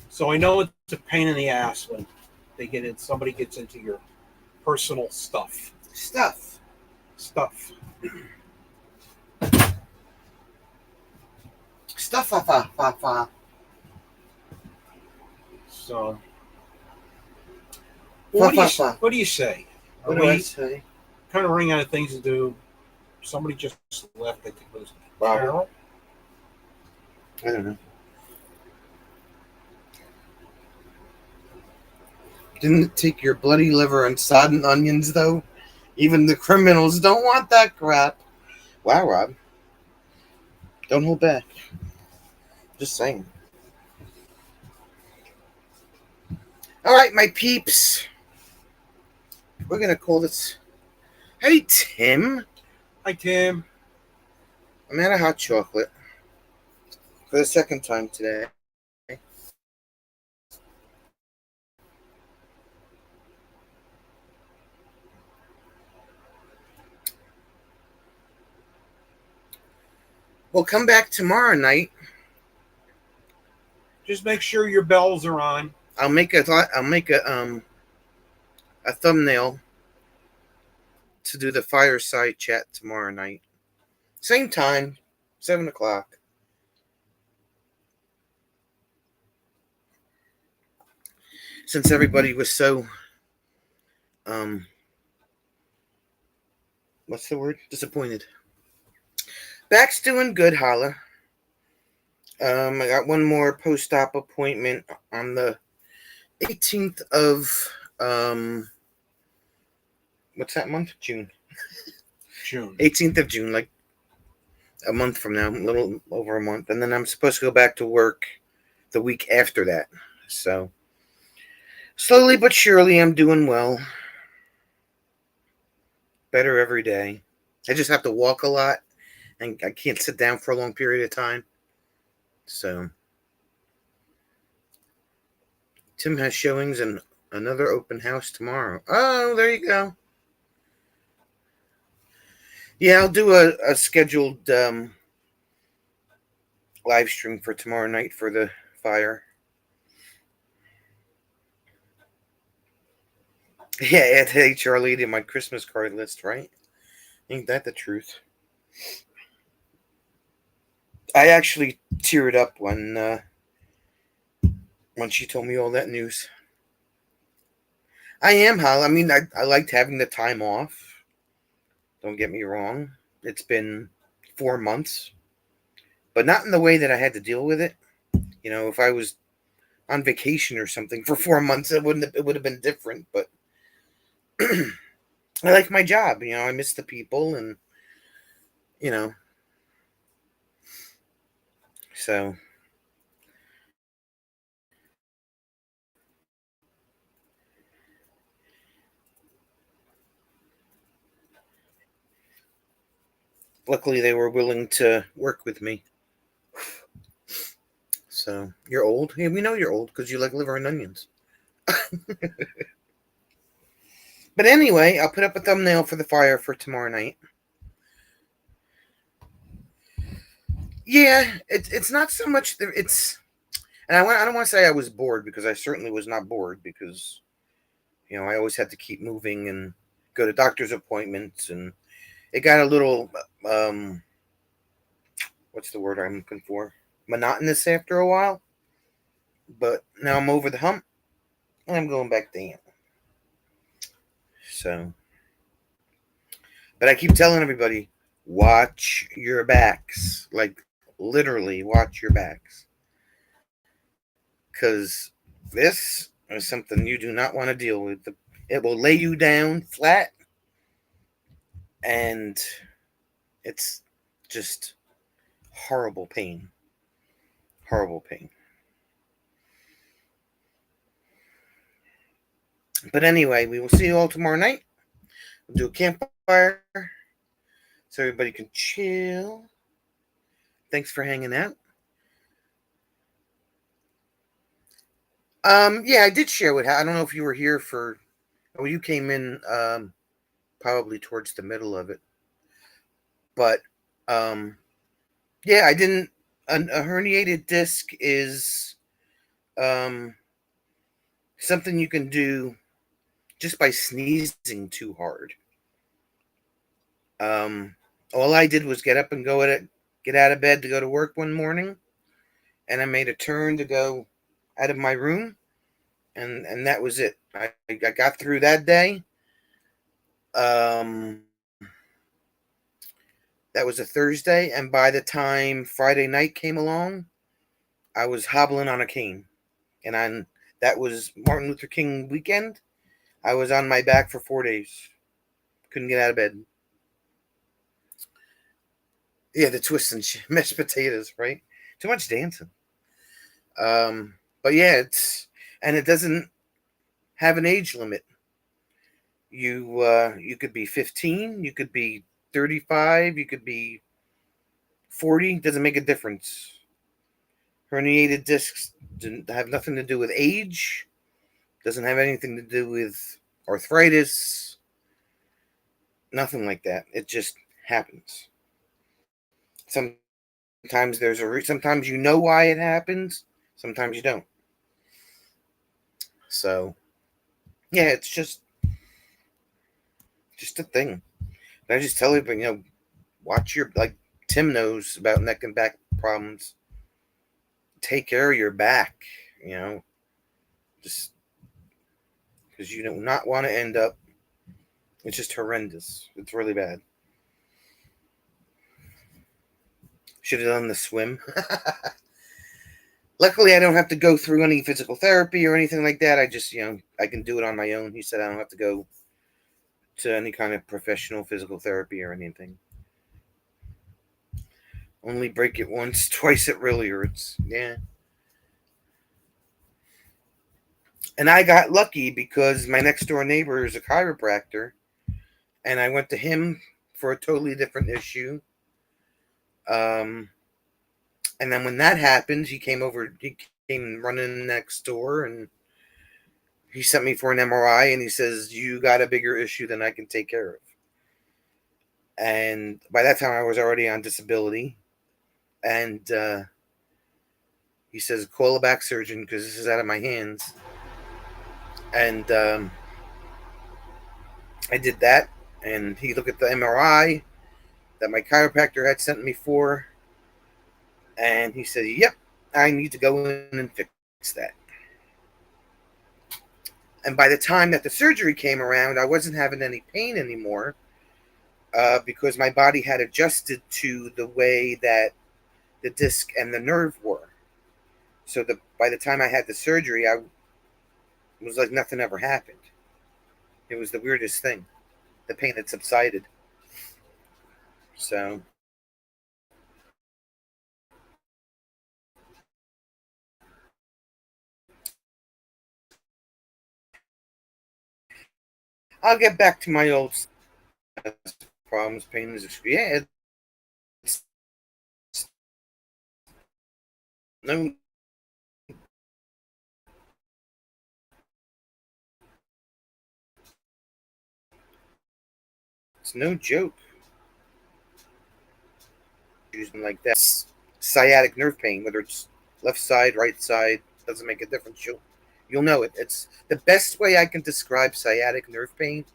So I know it's a pain in the ass when somebody gets into your personal stuff. Stuff. Stuff. So what do you say? What do I say? Kind of running out of things to do. Somebody just left. I think it was Carol. I don't know. Didn't it take your bloody liver and sodden onions, though? Even the criminals don't want that crap. Wow, Rob. Don't hold back. Just saying. All right, my peeps. We're going to call this... Hey, Tim. Hi, Tim. I'm out of hot chocolate for the second time today. We'll come back tomorrow night. Just make sure your bells are on. I'll make a thumbnail to do the fireside chat tomorrow night. Same time, 7:00. Since everybody was so what's the word? Disappointed. Back's doing good, holla. I got one more post-op appointment on the 18th of what's that month? June. June. 18th of June, like a month from now, a little over a month. And then I'm supposed to go back to work the week after that. So slowly but surely I'm doing well. Better every day. I just have to walk a lot and I can't sit down for a long period of time. So Tim has showings and another open house tomorrow. Oh, there you go. Yeah, I'll do a scheduled live stream for tomorrow night for the fire. Yeah, add HR lady to my Christmas card list, right? Ain't that the truth? I actually teared up when she told me all that news. I am, Hal. I mean, I liked having the time off. Don't get me wrong. It's been 4 months, but not in the way that I had to deal with it. You know, if I was on vacation or something for 4 months, it would have been different. But I like my job. You know, I miss the people, and you know, so. Luckily, they were willing to work with me. So, you're old? Yeah, we know you're old because you like liver and onions. But anyway, I'll put up a thumbnail for the fire for tomorrow night. Yeah, it's not so much. It's, and I don't want to say I was bored because I certainly was not bored because, you know, I always had to keep moving and go to doctor's appointments, and it got a little what's the word I'm looking for? Monotonous after a while. But now I'm over the hump, and I'm going back to Aunt. So, but I keep telling everybody, watch your backs. Like, literally, watch your backs. Because this is something you do not want to deal with. It will lay you down flat, and it's just horrible pain. Horrible pain. But anyway, we will see you all tomorrow night. We'll do a campfire so everybody can chill. Thanks for hanging out. Yeah, I did share what I don't know if you were here for. Oh, you came in probably towards the middle of it, but yeah, I didn't. A herniated disc is something you can do just by sneezing too hard. All I did was get up and get out of bed to go to work one morning, and I made a turn to go out of my room, and that was it. I got through that day. That was a Thursday, and by the time Friday night came along, I was hobbling on a cane, and that was Martin Luther King weekend. I was on my back for 4 days. Couldn't get out of bed. Yeah, the twists and mashed potatoes, right? Too much dancing. But yeah, it doesn't have an age limit. You could be 15, you could be 35, you could be 40, doesn't make a difference. Herniated discs have nothing to do with age, doesn't have anything to do with arthritis, nothing like that. It just happens. Sometimes there's sometimes you know why it happens, sometimes you don't. So, yeah, it's just a thing. I just tell everybody, watch your, like Tim knows about neck and back problems. Take care of your back, just because you do not want to end up. It's just horrendous. It's really bad. Should have done the swim. Luckily, I don't have to go through any physical therapy or anything like that. I just, I can do it on my own. He said I don't have to go to any kind of professional physical therapy or anything. Only break it once, twice it really hurts. Yeah. And I got lucky because my next door neighbor is a chiropractor, and I went to him for a totally different issue. And then when that happened, he came running next door, and he sent me for an MRI, and he says, you got a bigger issue than I can take care of. And by that time, I was already on disability. And he says, call a back surgeon because this is out of my hands. And I did that, and he looked at the MRI that my chiropractor had sent me for, and he said, yep, I need to go in and fix that. And by the time that the surgery came around, I wasn't having any pain anymore because my body had adjusted to the way that the disc and the nerve were. So by the time I had the surgery, I was like nothing ever happened. It was the weirdest thing. The pain had subsided. So I'll get back to my old problems. Pain is it's no it's no joke. Using like that sciatic nerve pain, whether it's left side, right side, doesn't make a difference. You'll know it. It's the best way I can describe sciatic nerve pain,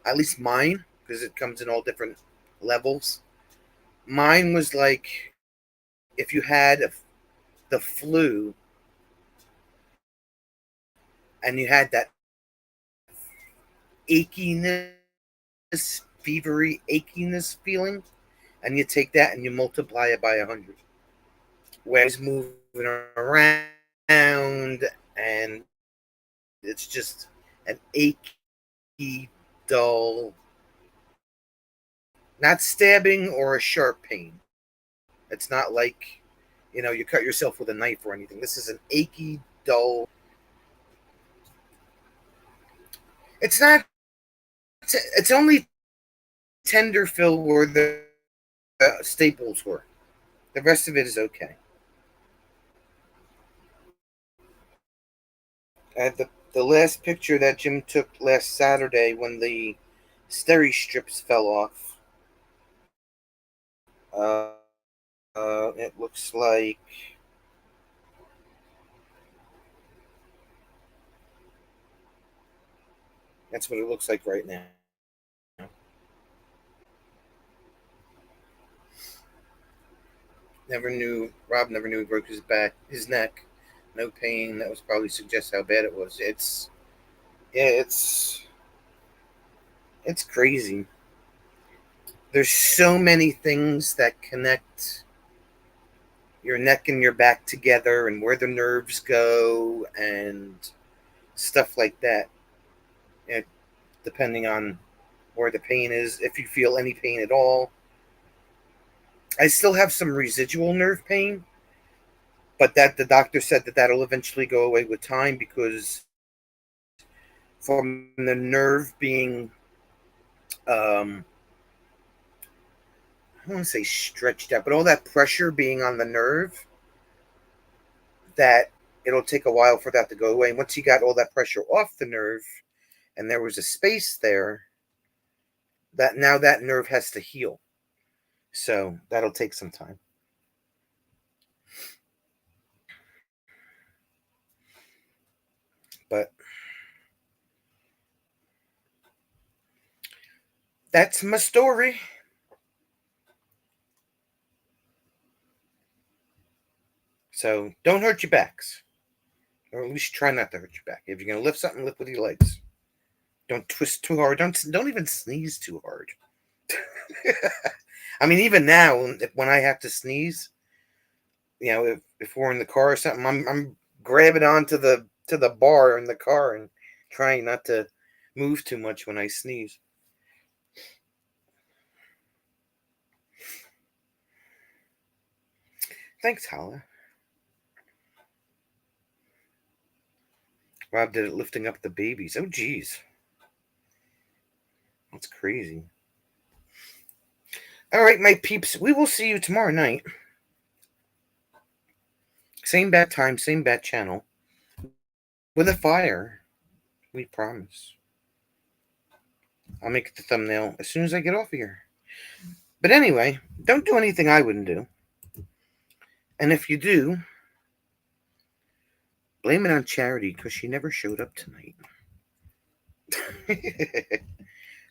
at least mine, because it comes in all different levels. Mine was like if you had the flu and you had that achiness, fevery achiness feeling, and you take that and you multiply it by 100. Where it's moving around and it's just an achy, dull, not stabbing or a sharp pain. It's not like, you cut yourself with a knife or anything. This is an achy, dull. It's not, it's only tender fill where the staples were. The rest of it is okay. I had the last picture that Jim took last Saturday when the steri strips fell off. It looks like that's what it looks like right now. Rob never knew he broke his neck. No pain. That was probably suggests how bad it was. It's crazy. There's so many things that connect your neck and your back together and where the nerves go and stuff like that. Depending on where the pain is, if you feel any pain at all. I still have some residual nerve pain, but that the doctor said that'll eventually go away with time because from the nerve being I want to say stretched out, but all that pressure being on the nerve, that it'll take a while for that to go away. And once you got all that pressure off the nerve and there was a space there, that now that nerve has to heal. So that'll take some time. But that's my story. So don't hurt your backs. Or at least try not to hurt your back. If you're going to lift something, lift with your legs. Don't twist too hard. Don't even sneeze too hard. I mean, even now, when I have to sneeze, if we're in the car or something, I'm grabbing onto the bar in the car and trying not to move too much when I sneeze. Thanks, Hala. Rob did it lifting up the babies. Oh, geez. That's crazy. All right, my peeps. We will see you tomorrow night. Same bad time, same bad channel. With a fire. We promise. I'll make the thumbnail as soon as I get off here. But anyway, don't do anything I wouldn't do. And if you do, blame it on Charity because she never showed up tonight.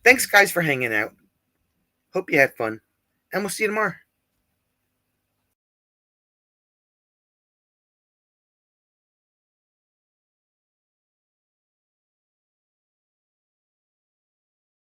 Thanks, guys, for hanging out. Hope you had fun. And we'll see you tomorrow.